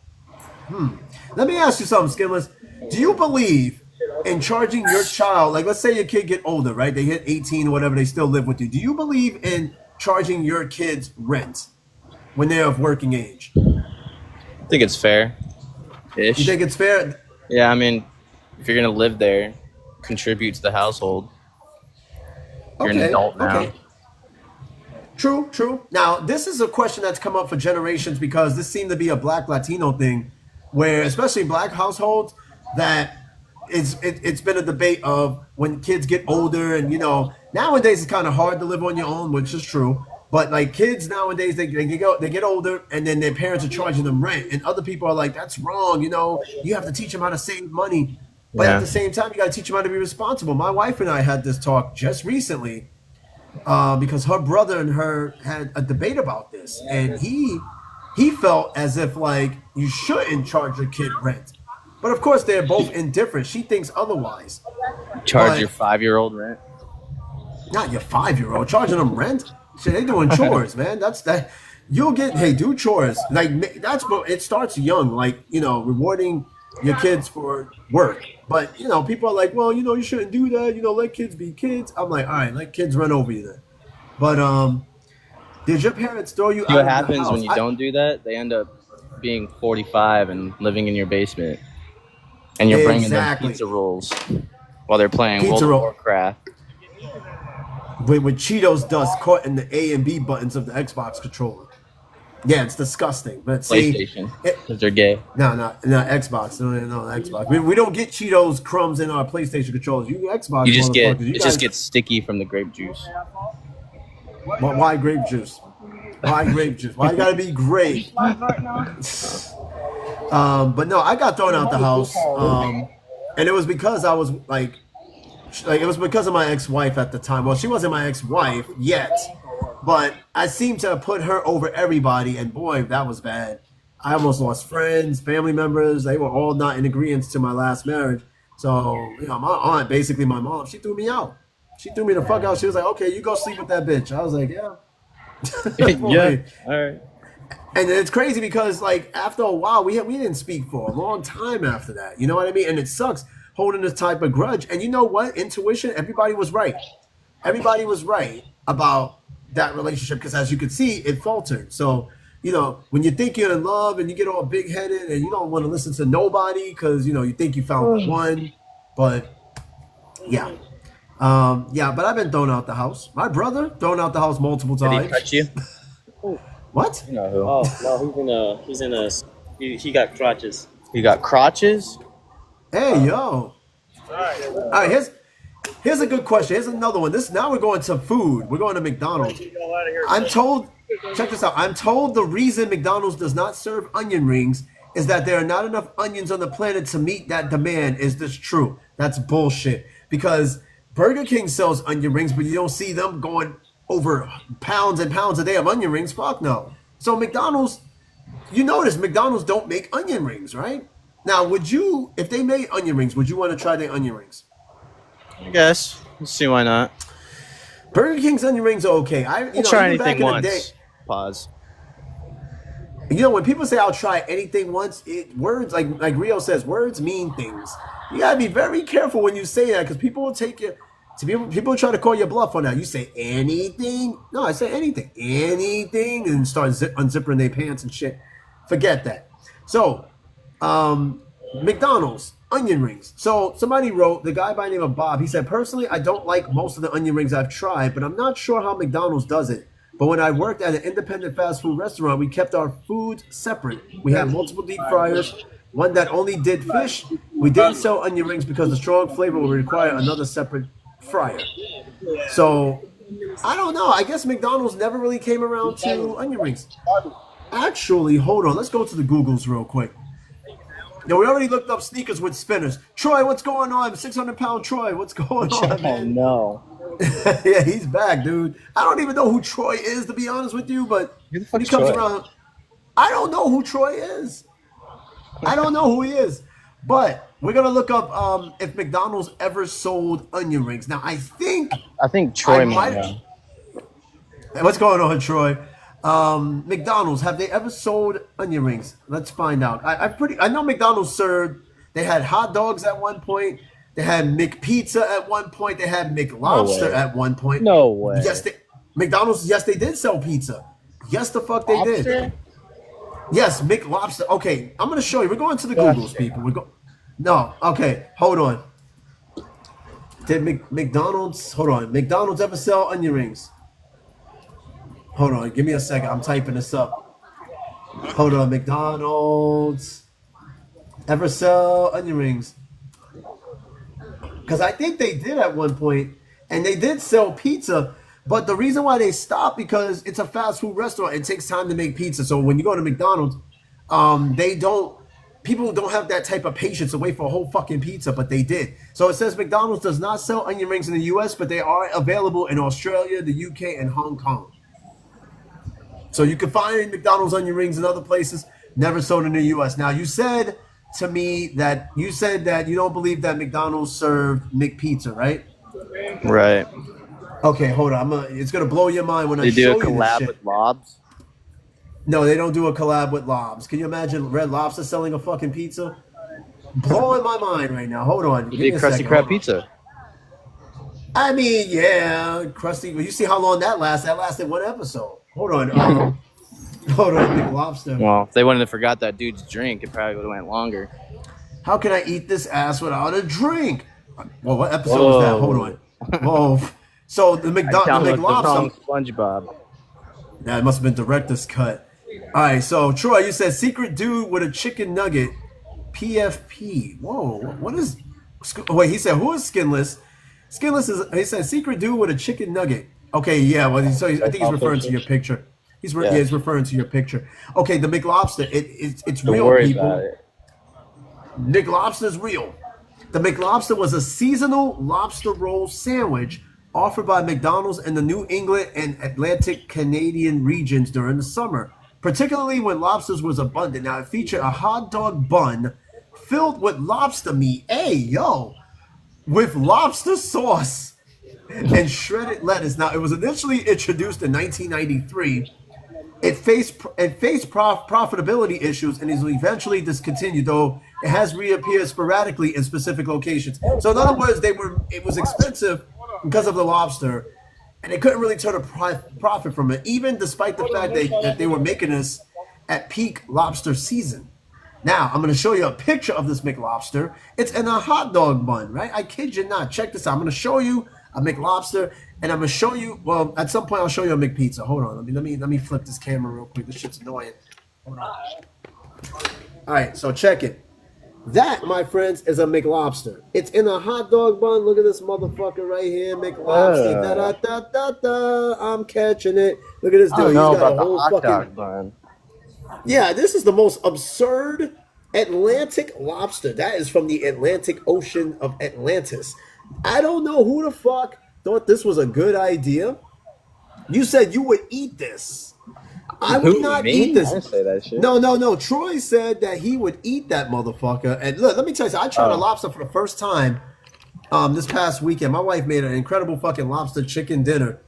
Let me ask you something, Skinless. Do you believe in charging your child, like let's say your kid get older, right? They hit 18 or whatever, they still live with you. Do you believe in charging your kids rent when they're of working age? I think it's fair-ish. You think it's fair? Yeah, I mean, if you're gonna live there, contribute to the household. You're an adult now. True, true. Now, this is a question that's come up for generations because this seemed to be a Black Latino thing where, especially in Black households, that it's been a debate of when kids get older and, you know, nowadays it's kind of hard to live on your own, which is true. But like kids nowadays, they get older and then their parents are charging them rent. And other people are like, that's wrong. You know, you have to teach them how to save money. But at the same time, you got to teach them how to be responsible. My wife and I had this talk just recently because her brother and her had a debate about this. And he felt as if like you shouldn't charge your kid rent. But of course, they're both indifferent. She thinks otherwise. Charge your 5-year-old rent? Not your 5-year-old. Charging them rent? Shit, they doing chores, man. That's that. You'll get, hey, do chores. Like, that's what it starts young. Like, you know, rewarding your kids for work. But, you know, people are like, well, you know, you shouldn't do that. You know, let kids be kids. I'm like, all right, let kids run over you then. But, did your parents throw you out of the house? What happens when you don't do that? They end up being 45 and living in your basement. And you're bringing them pizza rolls while they're playing World of Warcraft. With Cheetos dust caught in the A and B buttons of the Xbox controller. Yeah, it's disgusting. But see, PlayStation, because they're gay. No, Xbox. No, Xbox. We don't get Cheetos crumbs in our PlayStation controllers. You Xbox. You just get it just gets sticky from the grape juice. Why grape juice? Why grape juice? Why you gotta be grape? But no, I got thrown out the house, and it was because I was like it was because of my ex-wife at the time. Well, she wasn't my ex-wife yet, but I seemed to put her over everybody, and boy, that was bad. I almost lost friends, family members. They were all not in agreement to my last marriage. So, you know, my aunt, basically my mom, she threw me out. She threw me the fuck out. She was like, okay, you go sleep with that bitch. I was like, yeah. Yeah, all right. And it's crazy because, like, after a while, we didn't speak for a long time after that. You know what I mean? And it sucks holding this type of grudge. And you know what? Intuition, everybody was right. Everybody was right about that relationship because, as you could see, it faltered. So, you know, when you think you're in love and you get all big-headed and you don't want to listen to nobody because, you know, you think you found one. But, yeah. But I've been thrown out the house. My brother thrown out the house multiple times. Did he touch you? What? You know who? Oh no, he got crotches. You got crotches? Hey, yo. All right, here's a good question. Here's another one. Now we're going to food. We're going to McDonald's. I'm told, check this out. I'm told the reason McDonald's does not serve onion rings is that there are not enough onions on the planet to meet that demand. Is this true? That's bullshit. Because Burger King sells onion rings, but you don't see them going over pounds and pounds a day of onion rings. Fuck no. So McDonald's, you notice McDonald's don't make onion rings, right? Now, would you, if they made onion rings, would you want to try their onion rings? I guess. Let's see why not. Burger King's onion rings are okay. I'll try anything once. Pause. You know, when people say I'll try anything once, words, like Rio says, words mean things. You gotta be very careful when you say that because people will take So people try to call your bluff on that. You say anything? No, I say anything. Anything, and start unzipping their pants and shit. Forget that. So, McDonald's onion rings. So somebody wrote, the guy by the name of Bob, he said, personally, I don't like most of the onion rings I've tried, but I'm not sure how McDonald's does it. But when I worked at an independent fast food restaurant, we kept our food separate. We had multiple deep fryers, one that only did fish. We didn't sell onion rings because the strong flavor would require another separate fryer. So, I don't know. I guess McDonald's never really came around to onion rings. Actually, hold on. Let's go to the Googles real quick. Now, we already looked up sneakers with spinners. Troy, what's going on? 600-pound Troy, what's going on, man? no. Yeah, he's back, dude. I don't even know who Troy is, to be honest with you, but when he comes around, I don't know who Troy is. I don't know who he is. But we're going to look up if McDonald's ever sold onion rings. Now, I think Troy might know. What's going on, Troy? McDonald's, have they ever sold onion rings? Let's find out. I know McDonald's served. They had hot dogs at one point. They had McPizza at one point. They had McLobster at one point. No way. Yes, McDonald's. Yes, they did sell pizza. Yes, the fuck they did. Yes, McLobster. Okay, I'm gonna show you. We're going to the Googles, people. No, okay, hold on. Did McDonald's? Hold on. McDonald's ever sell onion rings? Hold on, give me a second. I'm typing this up. Hold on, McDonald's ever sell onion rings? Because I think they did at one point, and they did sell pizza. But the reason why they stopped, because it's a fast food restaurant. It takes time to make pizza. So when you go to McDonald's, people don't have that type of patience to wait for a whole fucking pizza, but they did. So it says McDonald's does not sell onion rings in the U.S., but they are available in Australia, the U.K., and Hong Kong. So you can find McDonald's onion rings in other places, never sold in the U.S. Now, you said to me that you don't believe that McDonald's served McPizza, right? Right. Okay, hold on. It's gonna blow your mind when I show you this shit. They do a collab with Lobs? No, they don't do a collab with Lobs. Can you imagine Red Lobster selling a fucking pizza? Blowing my mind right now. Hold on. They did Krusty Krab pizza. I mean, yeah, Krusty. You see how long that lasted? That lasted one episode. Hold on. Hold on, Big Lobster. Well, if they wouldn't have forgot that dude's drink, it probably would have went longer. How can I eat this ass without a drink? Well, what episode was that? Hold on. Whoa. So the McLobster. SpongeBob. That must have been director's cut. All right. So Troy, you said secret dude with a chicken nugget, PFP. Whoa. What is? Wait. He said who is skinless? Skinless is. He said secret dude with a chicken nugget. Okay. Yeah. Well, I think he's referring to your picture. He's referring to your picture. Okay. The McLobster. It's real, people. McLobster's real. The McLobster was a seasonal lobster roll sandwich offered by McDonald's in the New England and Atlantic Canadian regions during the summer, particularly when lobsters was abundant. Now, it featured a hot dog bun filled with lobster meat, with lobster sauce and shredded lettuce. Now, it was initially introduced in 1993. It faced profitability issues and is eventually discontinued, though it has reappeared sporadically in specific locations. So in other words, it was expensive because of the lobster, and they couldn't really turn a profit from it, even despite the fact that they were making this at peak lobster season. Now, I'm going to show you a picture of this McLobster. It's in a hot dog bun, right? I kid you not. Check this out. I'm going to show you a McLobster, and I'm going to show you, well, at some point I'll show you a McPizza. Hold on. Let me flip this camera real quick. This shit's annoying. Hold on. All right, so check it. That, my friends, is a McLobster. It's in a hot dog bun. Look at this motherfucker right here, McLobster. Da-da-da-da-da. I'm catching it. Look at this dude. He's got a whole fucking dog bun. Yeah, this is the most absurd Atlantic lobster. That is from the Atlantic Ocean of Atlantis. I don't know who the fuck thought this was a good idea. You said you would eat this. I would not eat this. I didn't say that shit. No. Troy said that he would eat that motherfucker. And look, let me tell you, I tried a lobster for the first time this past weekend. My wife made an incredible fucking lobster chicken dinner.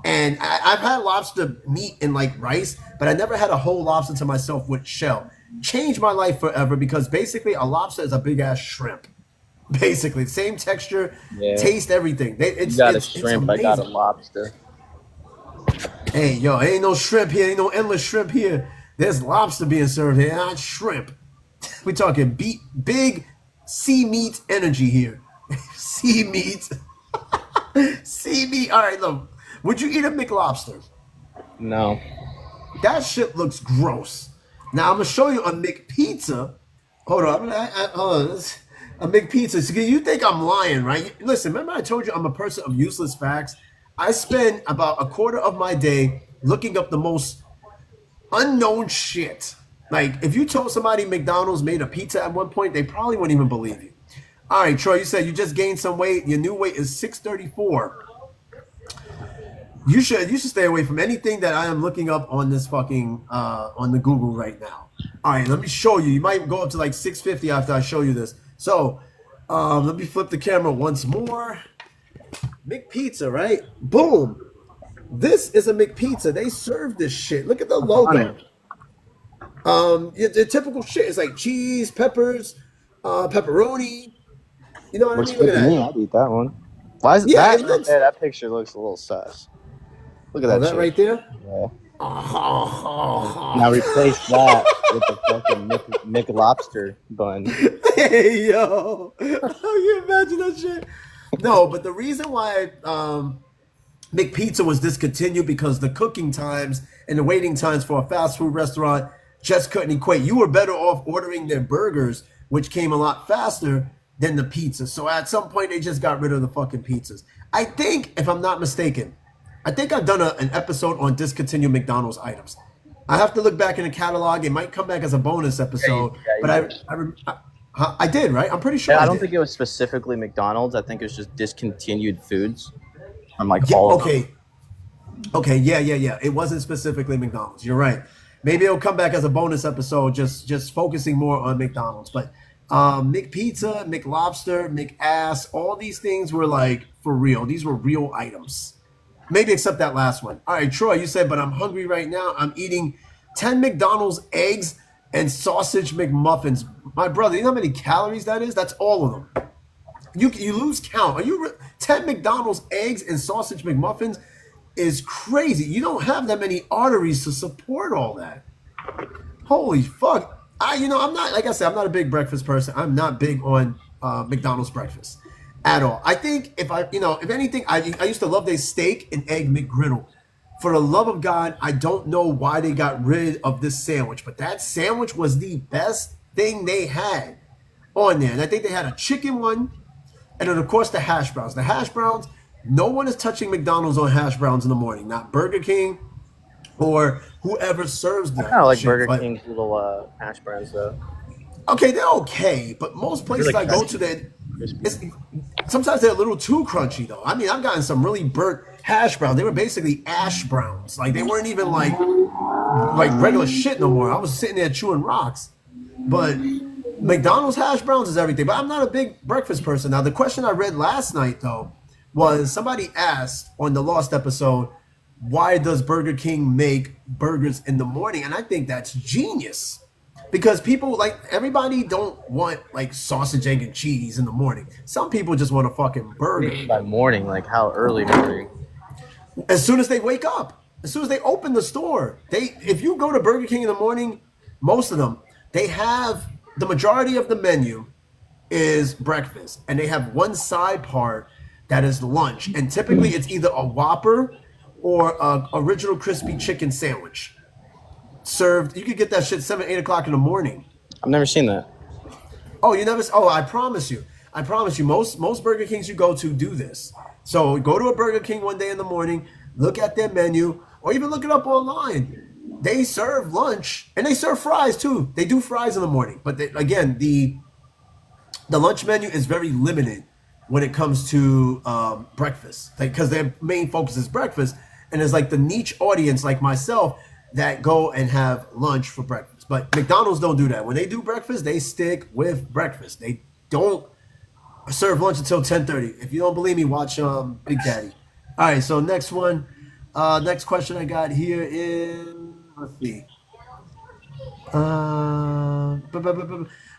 And I've had lobster meat in like rice, but I never had a whole lobster to myself with shell. Changed my life forever because basically a lobster is a big ass shrimp. Basically, same texture, Yeah. taste, everything. You got a shrimp, I got a amazing. lobster. Hey, yo, ain't no shrimp here, ain't no endless shrimp here. There's lobster being served here, not shrimp. We talking big sea meat energy here. Sea meat. Sea meat. All right, look. Would you eat a McLobster? No. That shit looks gross. Now I'm gonna show you a McPizza. Hold on, hold on. A McPizza. So you think I'm lying, right? Listen, remember I told you I'm a person of useless facts. I spend about a quarter of my day looking up the most unknown shit. Like if you told somebody McDonald's made a pizza at one point, they probably wouldn't even believe you. All right, Troy, you said you just gained some weight. Your new weight is 634. You should stay away from anything that I am looking up on this fucking on the Google right now. All right, let me show you. You might go up to like 650 after I show you this. So let me flip the camera once more. McPizza, right? Boom. This is a McPizza. They serve this shit. Look at the logo. The typical shit is like cheese, peppers, pepperoni. You know what Looks I mean? good Look to at me. that. I'd eat that one. Why is Yeah, that it right looks- there? That picture looks a little sus. Look at Oh, that, that shit. right there? Yeah. Oh, Now replace that with the fucking McLobster bun. hey, yo. You imagine that shit? No, but the reason why McPizza was discontinued because the cooking times and the waiting times for a fast food restaurant just couldn't equate. You were better off ordering their burgers, which came a lot faster than the pizza. So at some point, they just got rid of the fucking pizzas. I think, if I'm not mistaken, I think I've done an episode on discontinued McDonald's items. I have to look back in the catalog. It might come back as a bonus episode, I did, right? I'm pretty sure Yeah, I I don't did. think it was specifically McDonald's. I think it was just discontinued foods from like Yeah, all of them. okay, yeah. It wasn't specifically McDonald's. You're right. Maybe it'll come back as a bonus episode, just focusing more on McDonald's. But McPizza, McLobster, McAss, all these things were like for real. These were real items. Maybe except that last one. All right, Troy, you said, but I'm hungry right now. I'm eating 10 McDonald's eggs and sausage McMuffins. My brother, you know how many calories that is? That's all of them. You lose count. 10 McDonald's eggs and sausage McMuffins is crazy. You don't have that many arteries to support all that. Holy fuck. I'm not, like I said, I'm not a big breakfast person. I'm not big on McDonald's breakfast at all. I think if anything, I used to love their steak and egg McGriddle. For the love of God, I don't know why they got rid of this sandwich, but that sandwich was the best thing they had on there. And I think they had a chicken one, and then of course the hash browns. The hash browns, no one is touching McDonald's on hash browns in the morning. Not Burger King or whoever serves them. I kind of like shit, Burger but- King's little hash browns though. Okay, they're okay, but most places They're like I go crunchy. to, sometimes they're a little too crunchy though. I mean, I've gotten some really burnt hash browns. They were basically ash browns. Like they weren't even like regular shit no more. I was sitting there chewing rocks. But McDonald's hash browns is everything. But I'm not a big breakfast person. Now, the question I read last night though was somebody asked on the Lost episode, why does Burger King make burgers in the morning? And I think that's genius. Because people, like, everybody don't want, like, sausage, egg, and cheese in the morning. Some people just want a fucking burger. By morning, like how early morning? As soon as they wake up, as soon as they open the store. If you go to Burger King in the morning, most of them, they have, the majority of the menu is breakfast. And they have one side part that is lunch. And typically it's either a Whopper or a original crispy chicken sandwich. Served, you could get that shit 7, 8 o'clock in the morning. I've never seen that. Oh, you never? Oh, I promise you. Most Burger Kings you go to do this. So go to a Burger King one day in the morning, look at their menu, or even look it up online. They serve lunch and they serve fries too. They do fries in the morning, but again, the lunch menu is very limited when it comes to breakfast, because their main focus is breakfast, and it's like the niche audience like myself that go and have lunch for breakfast. But McDonald's don't do that. When they do breakfast, they stick with breakfast. They don't serve lunch until 10:30. If you don't believe me, watch Big Daddy. All right, so next one. Next question I got here is, let's see.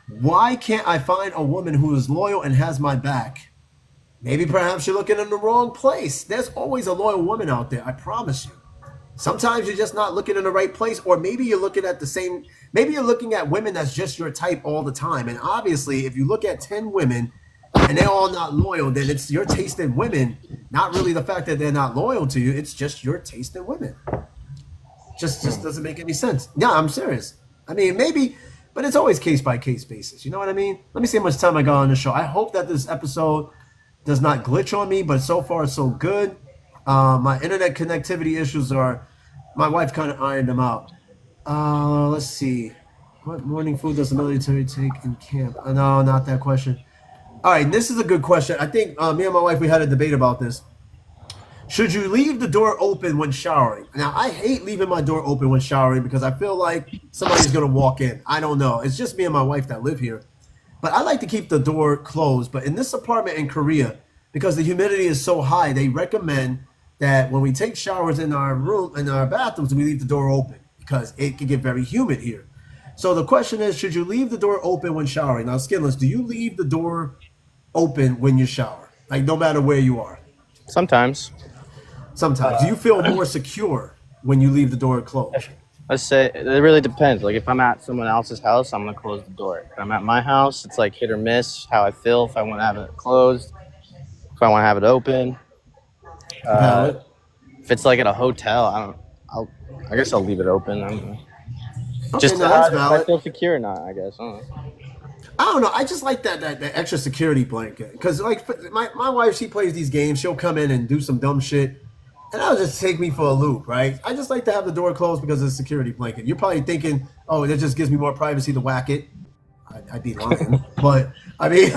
Why can't I find a woman who is loyal and has my back? Maybe perhaps you're looking in the wrong place. There's always a loyal woman out there, I promise you. Sometimes you're just not looking in the right place, or maybe you're looking at maybe you're looking at women that's just your type all the time. And obviously, if you look at 10 women and they're all not loyal, then it's your taste in women, not really the fact that they're not loyal to you. It's just your taste in women. Just doesn't make any sense. Yeah, I'm serious. I mean, maybe, but it's always case by case basis. You know what I mean? Let me see how much time I got on the show. I hope that this episode does not glitch on me, but so far so good. My internet connectivity issues my wife kind of ironed them out. Let's see. What morning food does the military take in camp? No, not that question. All right, this is a good question. I think me and my wife, we had a debate about this. Should you leave the door open when showering? Now, I hate leaving my door open when showering because I feel like somebody's going to walk in. I don't know. It's just me and my wife that live here. But I like to keep the door closed. But in this apartment in Korea, because the humidity is so high, they recommend that when we take showers in our room, in our bathrooms, we leave the door open because it can get very humid here. So the question is, should you leave the door open when showering? Now, Skinless, do you leave the door open when you shower? Like, no matter where you are? Sometimes. Sometimes. Do you feel more secure when you leave the door closed? Let's say it really depends. Like if I'm at someone else's house, I'm gonna close the door. If I'm at my house, it's like hit or miss how I feel. If I want to have it closed, if I want to have it open. If it's like at a hotel, I guess I'll leave it open. I don't know. Okay, Just no, that's if valid. I feel secure or not, I guess. I don't know. I don't know. I just like that extra security blanket because, like, my wife, she plays these games. She'll come in and do some dumb shit, and that'll just take me for a loop, right? I just like to have the door closed because of the security blanket. You're probably thinking, oh, that just gives me more privacy to whack it. I'd be lying, but I mean,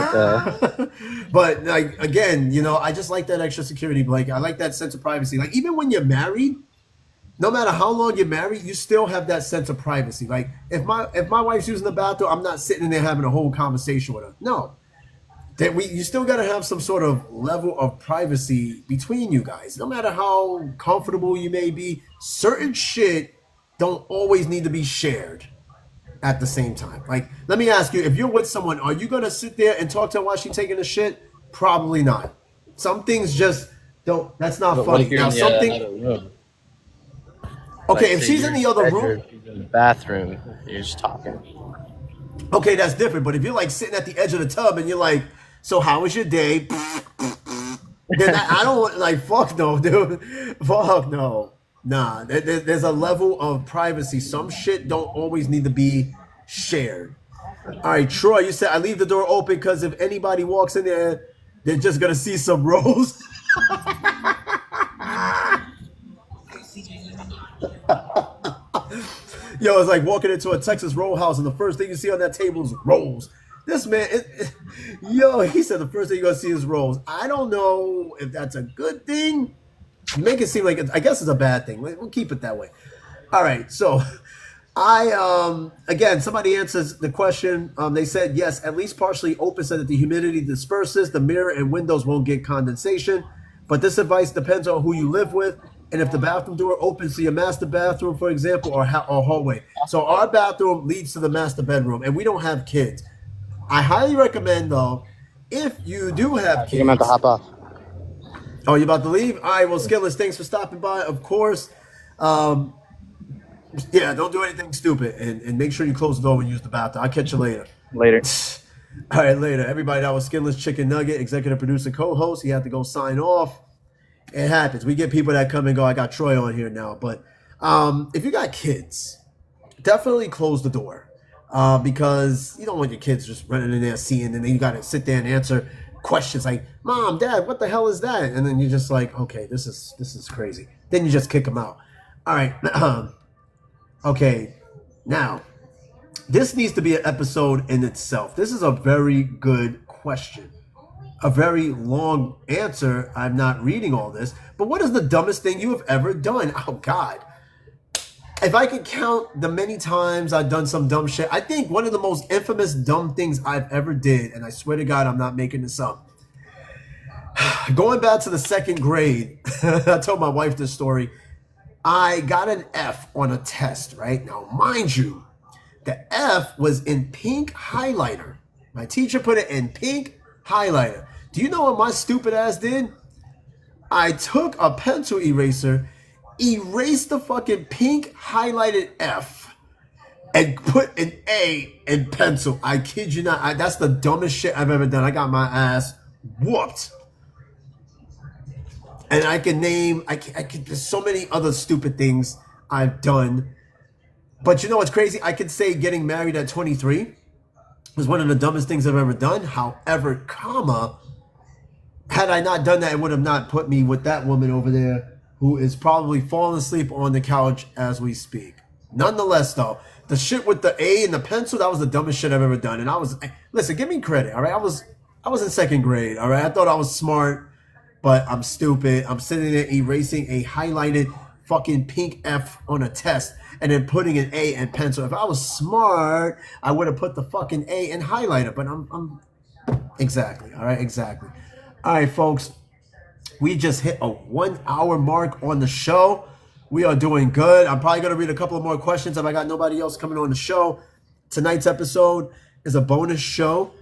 but like again, you know, I just like that extra security blanket. I like that sense of privacy. Like even when you're married, no matter how long you're married, you still have that sense of privacy. Like if my wife's using the bathroom, I'm not sitting in there having a whole conversation with her. No, you still got to have some sort of level of privacy between you guys. No matter how comfortable you may be, certain shit don't always need to be shared at the same time. Like, let me ask you, if you're with someone, are you going to sit there and talk to her while she's taking a shit? Probably not. Some things just don't, that's not But funny. what if you're Now, in the something, other room? okay, Like, if say she's you're in the other bedroom, room, she's in the bathroom, you're just talking. okay, that's different. But if you're like sitting at the edge of the tub and you're like, so how was your day? Then I don't want, like, fuck no, dude. Fuck no. Nah, there's a level of privacy. Some shit don't always need to be shared. All right, Troy, you said I leave the door open because if anybody walks in there, they're just gonna see some rolls. Yo, it's like walking into a Texas roll house and the first thing you see on that table is rolls. This man, yo, he said the first thing you're gonna see is rolls. I don't know if that's a good thing. You make it seem like I guess it's a bad thing. We'll keep it that way. All right, so again, somebody answers the question. They said yes, at least partially open so that the humidity disperses. The mirror and windows won't get condensation. But this advice depends on who you live with and if the bathroom door opens to your master bathroom, for example, or hallway. So our bathroom leads to the master bedroom, and we don't have kids. I highly recommend, though, if you do have I think kids. I'm about to hop off. Oh, you about to leave? All right, well, Skillless, thanks for stopping by, of course. Yeah, don't do anything stupid, and make sure you close the door when you use the bathroom. I'll catch you later. Later. All right, later. Everybody, that was Skinless Chicken Nugget, executive producer, co-host. He had to go sign off. It happens. We get people that come and go. I got Troy on here now. But if you got kids, definitely close the door because you don't want your kids just running in there seeing, and then you got to sit there and answer questions like, Mom, Dad, what the hell is that? And then you're just like, okay, this is crazy. Then you just kick them out. All right. Okay. Now, this needs to be an episode in itself. This is a very good question. A very long answer. I'm not reading all this. But what is the dumbest thing you have ever done? Oh, God. If I could count the many times I've done some dumb shit, I think one of the most infamous dumb things I've ever did, and I swear to God, I'm not making this up. Going back to the second grade, I told my wife this story. I got an F on a test, right? Now, mind you, The F was in pink highlighter. My teacher put it in pink highlighter. Do you know what my stupid ass did? I took a pencil eraser, erased the fucking pink highlighted F, and put an A in pencil. I kid you not. That's the dumbest shit I've ever done. I got my ass whooped. And I can name, there's so many other stupid things I've done. But you know what's crazy? I could say getting married at 23 was one of the dumbest things I've ever done. However, had I not done that, it would have not put me with that woman over there who is probably falling asleep on the couch as we speak. Nonetheless, though, the shit with the A and the pencil, that was the dumbest shit I've ever done. And listen, give me credit, all right? I was in second grade, all right? I thought I was smart, but I'm stupid. I'm sitting there erasing a highlighted fucking pink F on a test and then putting an A in pencil. If I was smart, I would have put the fucking A in highlighter, but I'm exactly, all right? Exactly. All right, folks, we just hit a 1 hour mark on the show. We are doing good. I'm probably going to read a couple of more questions if I got nobody else coming on the show. Tonight's episode is a bonus show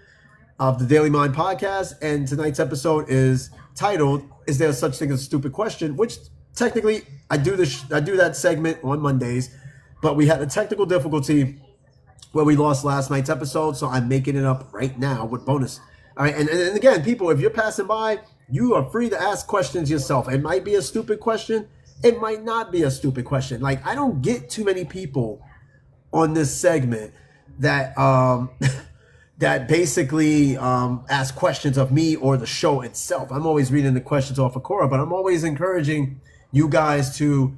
of the Daily Mind podcast, and tonight's episode is titled, "Is There Such Thing as a Stupid Question?" Which technically I do that segment on Mondays, but we had a technical difficulty where we lost last night's episode, so I'm making it up right now with bonus. All right, and again, people, if you're passing by, you are free to ask questions yourself. It might be a stupid question. It might not be a stupid question. Like, I don't get too many people on this segment that that basically ask questions of me or the show itself. I'm always reading the questions off of Quora, but I'm always encouraging you guys to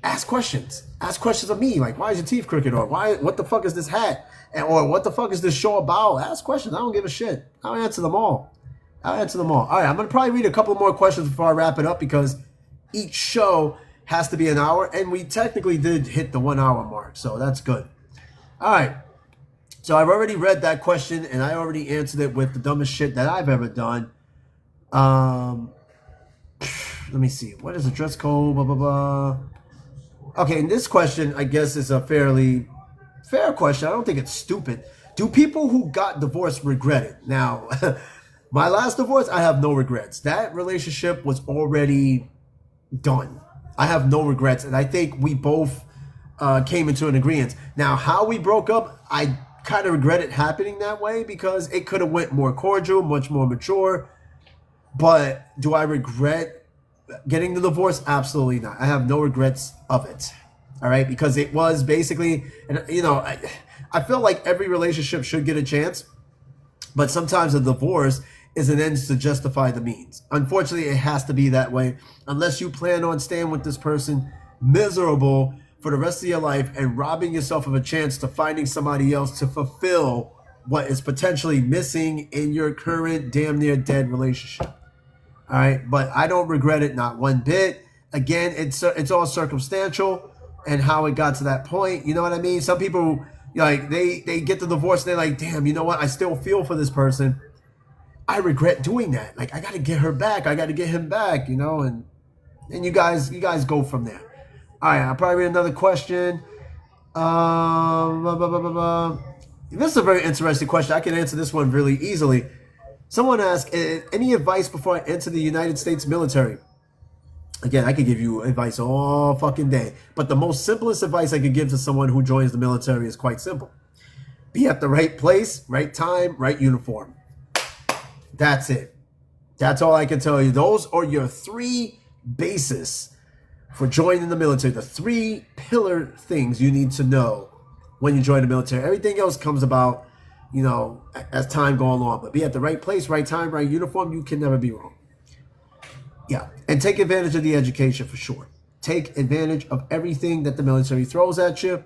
ask questions. Ask questions of me, like, why is your teeth crooked? Or what the fuck is this hat? Or what the fuck is this show about? Ask questions. I don't give a shit. I'll answer them all. All right, I'm going to probably read a couple more questions before I wrap it up because each show has to be an hour, and we technically did hit the 1 hour mark, so that's good. All right. So I've already read that question, and I already answered it with the dumbest shit that I've ever done. Let me see. What is the dress code? Blah, blah, blah. Okay, and this question, I guess, is a fairly fair question. I don't think it's stupid. Do people who got divorced regret it? Now, my last divorce, I have no regrets. That relationship was already done. I have no regrets, and I think we both came into an agreement. Now, how we broke up, I kind of regret it happening that way because it could have went more cordial, much more mature. But do I regret getting the divorce? Absolutely not. I have no regrets of it. All right, because it was basically, and you know, I feel like every relationship should get a chance, but sometimes a divorce is an end to justify the means. Unfortunately, it has to be that way unless you plan on staying with this person miserable for the rest of your life and robbing yourself of a chance to finding somebody else to fulfill what is potentially missing in your current damn near dead relationship. All right, but I don't regret it, not one bit. Again, it's all circumstantial and how it got to that point. You know what I mean? Some people, like, they get the divorce and they're like, damn, you know what? I still feel for this person. I regret doing that. Like, I got to get her back. I got to get him back, you know, and you guys go from there. All right, I'll probably read another question. This is a very interesting question. I can answer this one really easily. Someone asked, any advice before I enter the United States military? Again, I could give you advice all fucking day. But the most simplest advice I could give to someone who joins the military is quite simple. Be at the right place, right time, right uniform. That's it. That's all I can tell you. Those are your three bases for joining the military. The three pillar things you need to know when you join the military. Everything else comes about, you know, as time goes along. But be at the right place, right time, right uniform. You can never be wrong. Yeah. And take advantage of the education for sure. Take advantage of everything that the military throws at you,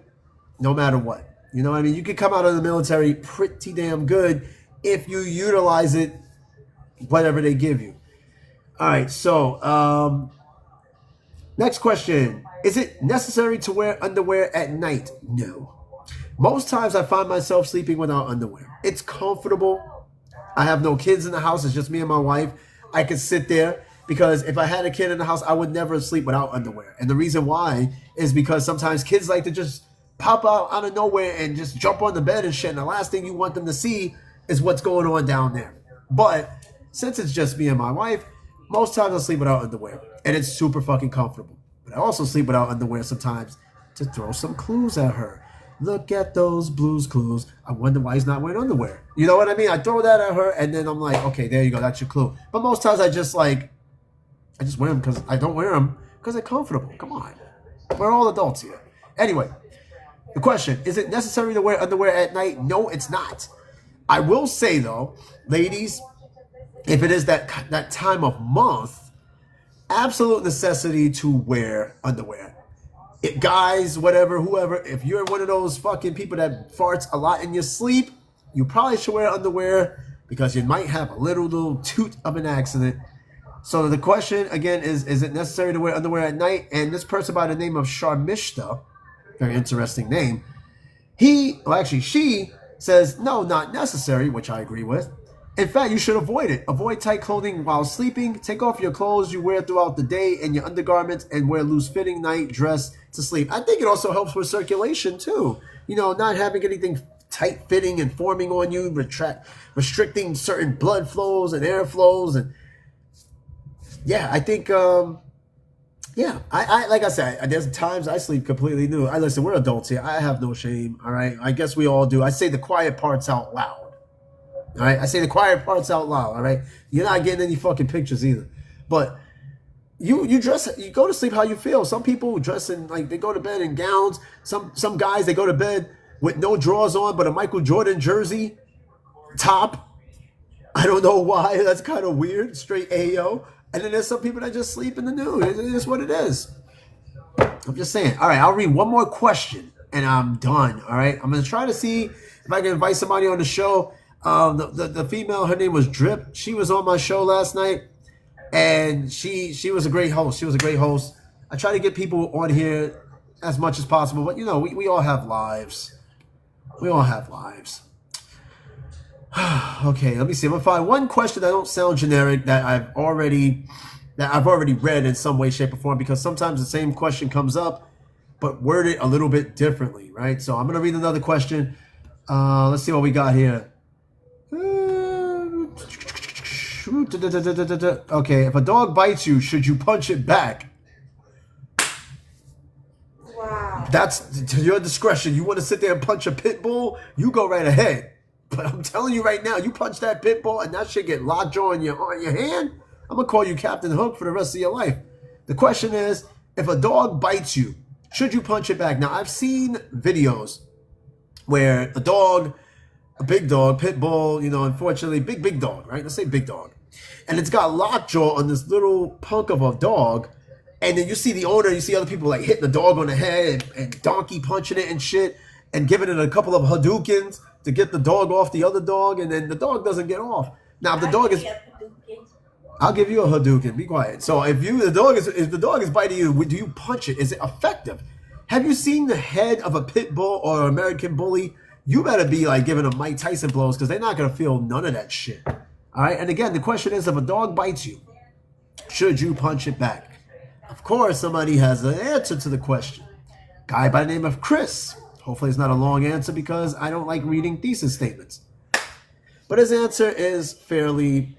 no matter what. You know what I mean? You can come out of the military pretty damn good if you utilize it, whatever they give you. All right. So, next question. Is it necessary to wear underwear at night? No. Most times I find myself sleeping without underwear. It's comfortable. I have no kids in the house. It's just me and my wife. I could sit there because if I had a kid in the house, I would never sleep without underwear. And the reason why is because sometimes kids like to just pop out of nowhere and just jump on the bed and shit. And the last thing you want them to see is what's going on down there. But since it's just me and my wife, most times I'll sleep without underwear. And it's super fucking comfortable. But I also sleep without underwear sometimes to throw some clues at her. Look at those Blues Clues. I wonder why he's not wearing underwear. You know what I mean? I throw that at her, and then I'm like, okay, there you go. That's your clue. But most times I just wear them because I don't wear them because they're comfortable. Come on. We're all adults here. Anyway, the question, is it necessary to wear underwear at night? No, it's not. I will say, though, ladies, if it is that time of month, absolute necessity to wear underwear. Guys, whatever, whoever, if you're one of those fucking people that farts a lot in your sleep, you probably should wear underwear because you might have a little toot of an accident. So the question, again, is it necessary to wear underwear at night? And this person by the name of Sharmishta, very interesting name, she says, no, not necessary, which I agree with. In fact, you should avoid it. Avoid tight clothing while sleeping. Take off your clothes you wear throughout the day and your undergarments and wear loose-fitting night dress to sleep. I think it also helps with circulation, too. You know, not having anything tight-fitting and forming on you, restricting certain blood flows and air flows. And yeah, I think, I like I said, there's times I sleep completely nude. Listen, we're adults here. I have no shame, all right? I guess we all do. I say the quiet parts out loud. All right, I say the quiet parts out loud. All right, you're not getting any fucking pictures either. But you go to sleep how you feel. Some people dress in they go to bed in gowns. Some guys, they go to bed with no drawers on, but a Michael Jordan jersey top. I don't know why. That's kind of weird. Straight AO. And then there's some people that just sleep in the nude. It is what it is. I'm just saying. All right, I'll read one more question and I'm done. All right, I'm gonna try to see if I can invite somebody on the show. The female, her name was Drip. She was on my show last night, and she was a great host. She was a great host. I try to get people on here as much as possible, but you know, we all have lives. We all have lives. Okay, let me see. I'm gonna find one question that don't sound generic that I've already read in some way, shape, or form, because sometimes the same question comes up, but worded a little bit differently, right? So I'm gonna read another question. Let's see what we got here. Okay, if a dog bites you, should you punch it back? Wow. That's to your discretion. You want to sit there and punch a pit bull? You go right ahead. But I'm telling you right now, you punch that pit bull and that shit get lockjaw on your hand, I'm going to call you Captain Hook for the rest of your life. The question is, if a dog bites you, should you punch it back? Now, I've seen videos where a big dog, pit bull, you know, unfortunately, big dog, right? Let's say big dog. And it's got lockjaw on this little punk of a dog. And then you see the owner, you see other people like hitting the dog on the head and donkey punching it and shit and giving it a couple of Hadoukens to get the dog off the other dog. And then the dog doesn't get off. Now, if the dog is... I'll give you a Hadouken. Be quiet. So if the dog is biting you, do you punch it? Is it effective? Have you seen the head of a pit bull or an American bully? You better be like giving them Mike Tyson blows because they're not going to feel none of that shit. All right. And again, the question is, if a dog bites you, should you punch it back? Of course, somebody has an answer to the question. Guy by the name of Chris. Hopefully it's not a long answer because I don't like reading thesis statements. But his answer is fairly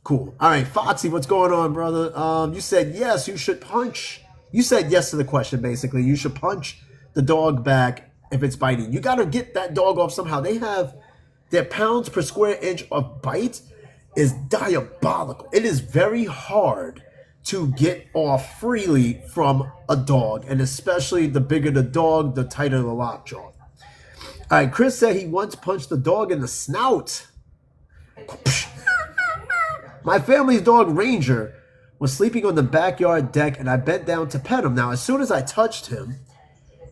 cool. All right, Foxy, what's going on, brother? You said yes, you should punch. You said yes to the question, basically. You should punch the dog back if it's biting. You got to get that dog off somehow. They have their pounds per square inch of bite is diabolical. It is very hard to get off freely from a dog, and especially the bigger the dog, the tighter the lockjaw. All right, Chris said he once punched the dog in the snout. My family's dog Ranger was sleeping on the backyard deck, and I bent down to pet him. Now, as soon as I touched him,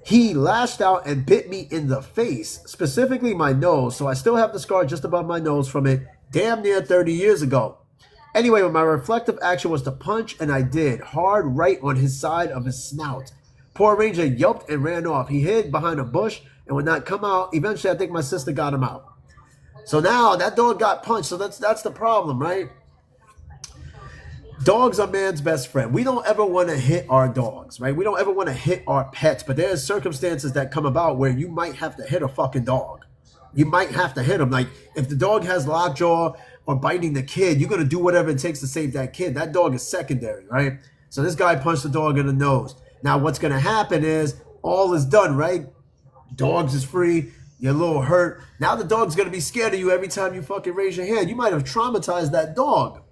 he lashed out and bit me in the face, specifically my nose. So I still have the scar just above my nose from it damn near 30 years ago. Anyway, my reflective action was to punch, and I did, hard right on his side of his snout. Poor Ranger yelped and ran off. He hid behind a bush and would not come out. Eventually, I think my sister got him out. So now that dog got punched, so that's the problem, right? Dogs are man's best friend. We don't ever want to hit our dogs, right? We don't ever want to hit our pets, but there's circumstances that come about where you might have to hit a fucking dog. You might have to hit him. Like, if the dog has lockjaw or biting the kid, you're going to do whatever it takes to save that kid. That dog is secondary, right? So this guy punched the dog in the nose. Now, what's going to happen is all is done, right? Dogs is free. You're a little hurt. Now the dog's going to be scared of you every time you fucking raise your hand. You might have traumatized that dog.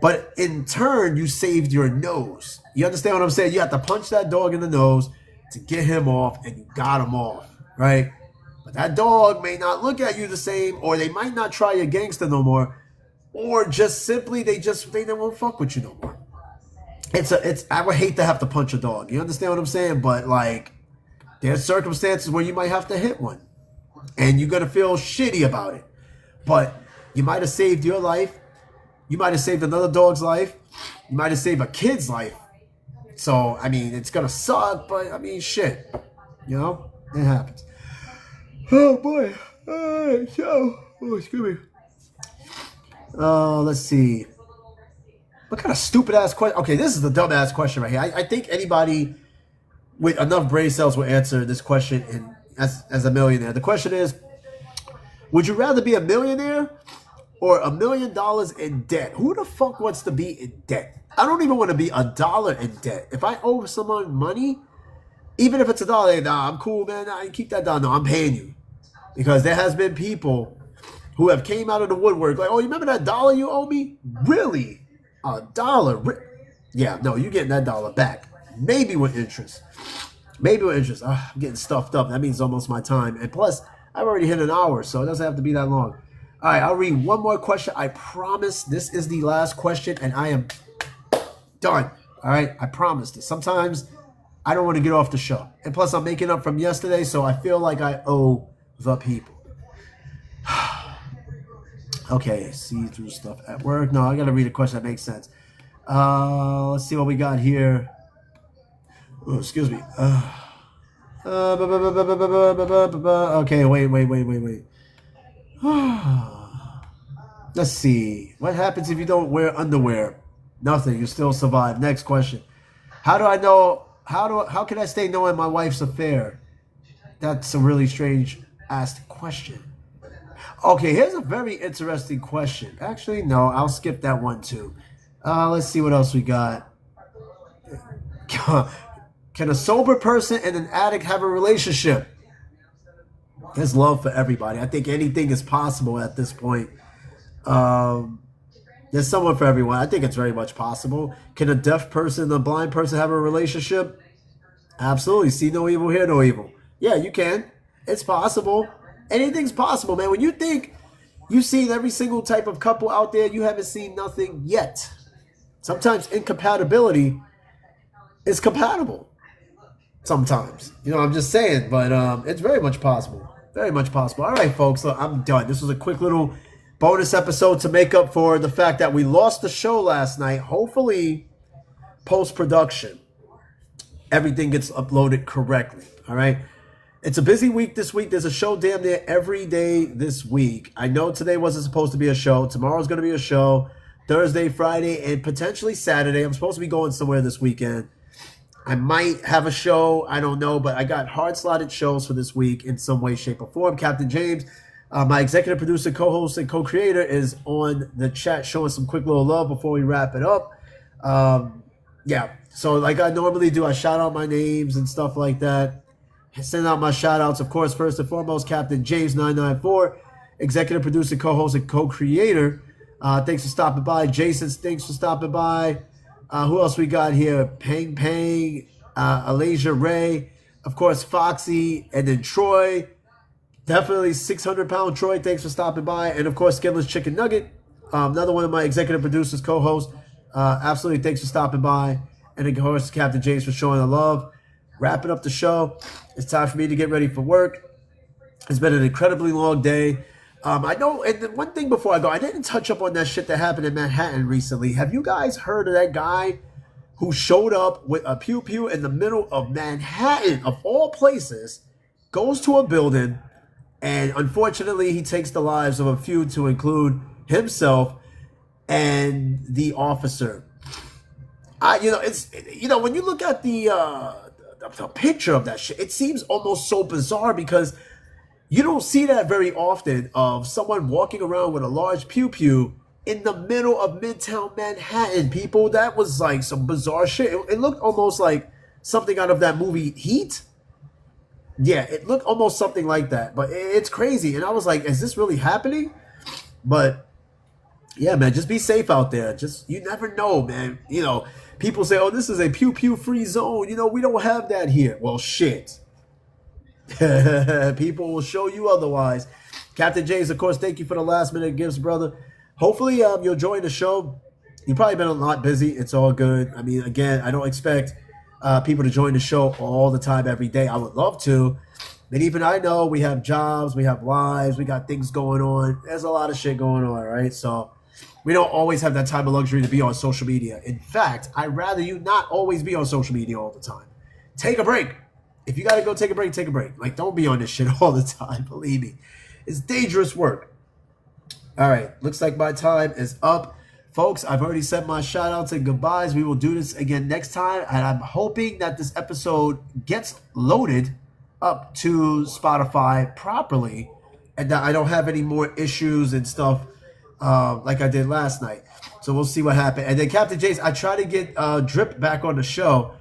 But in turn, you saved your nose. You understand what I'm saying? You have to punch that dog in the nose to get him off, and you got him off, right? But that dog may not look at you the same, or they might not try your gangster no more, or just simply they won't fuck with you no more. I would hate to have to punch a dog. You understand what I'm saying? But like, there's circumstances where you might have to hit one, and you're gonna feel shitty about it. But you might have saved your life. You might have saved another dog's life. You might have saved a kid's life. So, I mean, it's going to suck, but, I mean, shit. You know? It happens. Oh, boy. All right, so. Oh, excuse me. Let's see. What kind of stupid-ass question? Okay, this is the dumb-ass question right here. I think anybody with enough brain cells will answer this question as a millionaire. The question is, would you rather be a millionaire or $1 million in debt? Who the fuck wants to be in debt? I don't even want to be $1 in debt. If I owe someone money, even if it's $1, nah, I'm cool, man. Nah, you keep that down. No, I'm paying you. Because there has been people who have came out of the woodwork like, oh, you remember that $1 you owe me? Really? $1? Yeah, no, you're getting that $1 back. Maybe with interest. Maybe with interest. I'm getting stuffed up. That means almost my time. And plus, I've already hit an hour, so it doesn't have to be that long. All right, I'll read one more question. I promise this is the last question, and I am done. All right, I promised it. Sometimes I don't want to get off the show. And plus, I'm making up from yesterday, so I feel like I owe the people. Okay, see through stuff at work. No, I got to read a question that makes sense. Let's see what we got here. Oh, excuse me. Okay, wait. Let's see. What happens if you don't wear underwear? Nothing. You still survive. Next question. How do I know? How can I stay knowing my wife's affair? That's a really strange asked question. Okay, here's a very interesting question. Actually, no, I'll skip that one too. Let's see what else we got. Can a sober person and an addict have a relationship? There's love for everybody. I think anything is possible at this point. There's someone for everyone. I think it's very much possible. Can a deaf person and a blind person have a relationship? Absolutely. See no evil, hear no evil. Yeah, you can. It's possible. Anything's possible, man. When you think you've seen every single type of couple out there, you haven't seen nothing yet. Sometimes incompatibility is compatible. Sometimes. You know, I'm just saying. But it's very much possible. Very much possible. All right, folks. Look, I'm done. This was a quick little bonus episode to make up for the fact that we lost the show last night. Hopefully, post-production, everything gets uploaded correctly. All right? It's a busy week this week. There's a show damn near every day this week. I know today wasn't supposed to be a show. Tomorrow's going to be a show. Thursday, Friday, and potentially Saturday. I'm supposed to be going somewhere this weekend. I might have a show. I don't know, but I got hard-slotted shows for this week in some way, shape, or form. Captain James, my executive producer, co-host, and co-creator, is on the chat showing some quick little love before we wrap it up. Yeah, so like I normally do, I shout out my names and stuff like that. Send out my shout outs, of course, first and foremost, Captain James 994, executive producer, co-host, and co-creator. Thanks for stopping by. Jason, thanks for stopping by. Who else we got here? Pang, Alasia Ray, of course, Foxy, and then Troy. Definitely 600-pound Troy, thanks for stopping by. And, of course, Skinless Chicken Nugget, another one of my executive producers, co-host. Absolutely, thanks for stopping by. And, of course, Captain James for showing the love. Wrapping up the show. It's time for me to get ready for work. It's been an incredibly long day. I know, and one thing before I go, I didn't touch up on that shit that happened in Manhattan recently. Have you guys heard of that guy who showed up with a pew-pew in the middle of Manhattan, of all places, goes to a building, and unfortunately he takes the lives of a few, to include himself, and the officer. When you look at the picture of that shit, it seems almost so bizarre because you don't see that very often of someone walking around with a large pew pew in the middle of Midtown Manhattan. People, that was like some bizarre shit. It looked almost like something out of that movie Heat. Yeah, it looked almost something like that, but it's crazy. And I was like, is this really happening? But yeah, man, just be safe out there. You never know, man. People say, oh, this is a pew pew free zone. We don't have that here. Well, shit. People will show you otherwise. Captain James, of course, thank you for the last minute gifts, brother. Hopefully you'll join the show. You've probably been a lot busy. It's all good. I mean, again, I don't expect people to join the show all the time, every day. I would love to. But even I know we have jobs, we have lives, we got things going on. There's a lot of shit going on, right? So we don't always have that type of luxury to be on social media. In fact, I'd rather you not always be on social media all the time. Take a break. If you got to go take a break, take a break. Like, don't be on this shit all the time. Believe me. It's dangerous work. All right. Looks like my time is up. Folks, I've already said my shout outs and goodbyes. We will do this again next time. And I'm hoping that this episode gets loaded up to Spotify properly and that I don't have any more issues and stuff like I did last night. So we'll see what happens. And then Captain Jace, I tried to get Drip back on the show.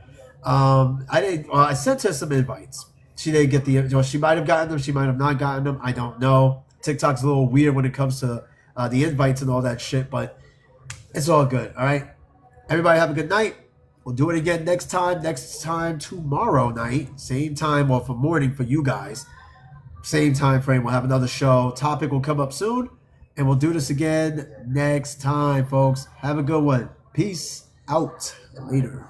I sent her some invites. She didn't get she might have gotten them. She might have not gotten them. I don't know. TikTok's a little weird when it comes to the invites and all that shit, but it's all good. All right. Everybody have a good night. We'll do it again next time tomorrow night. Same time, or for morning for you guys. Same time frame. We'll have another show. Topic will come up soon. And we'll do this again next time, folks. Have a good one. Peace out. Later.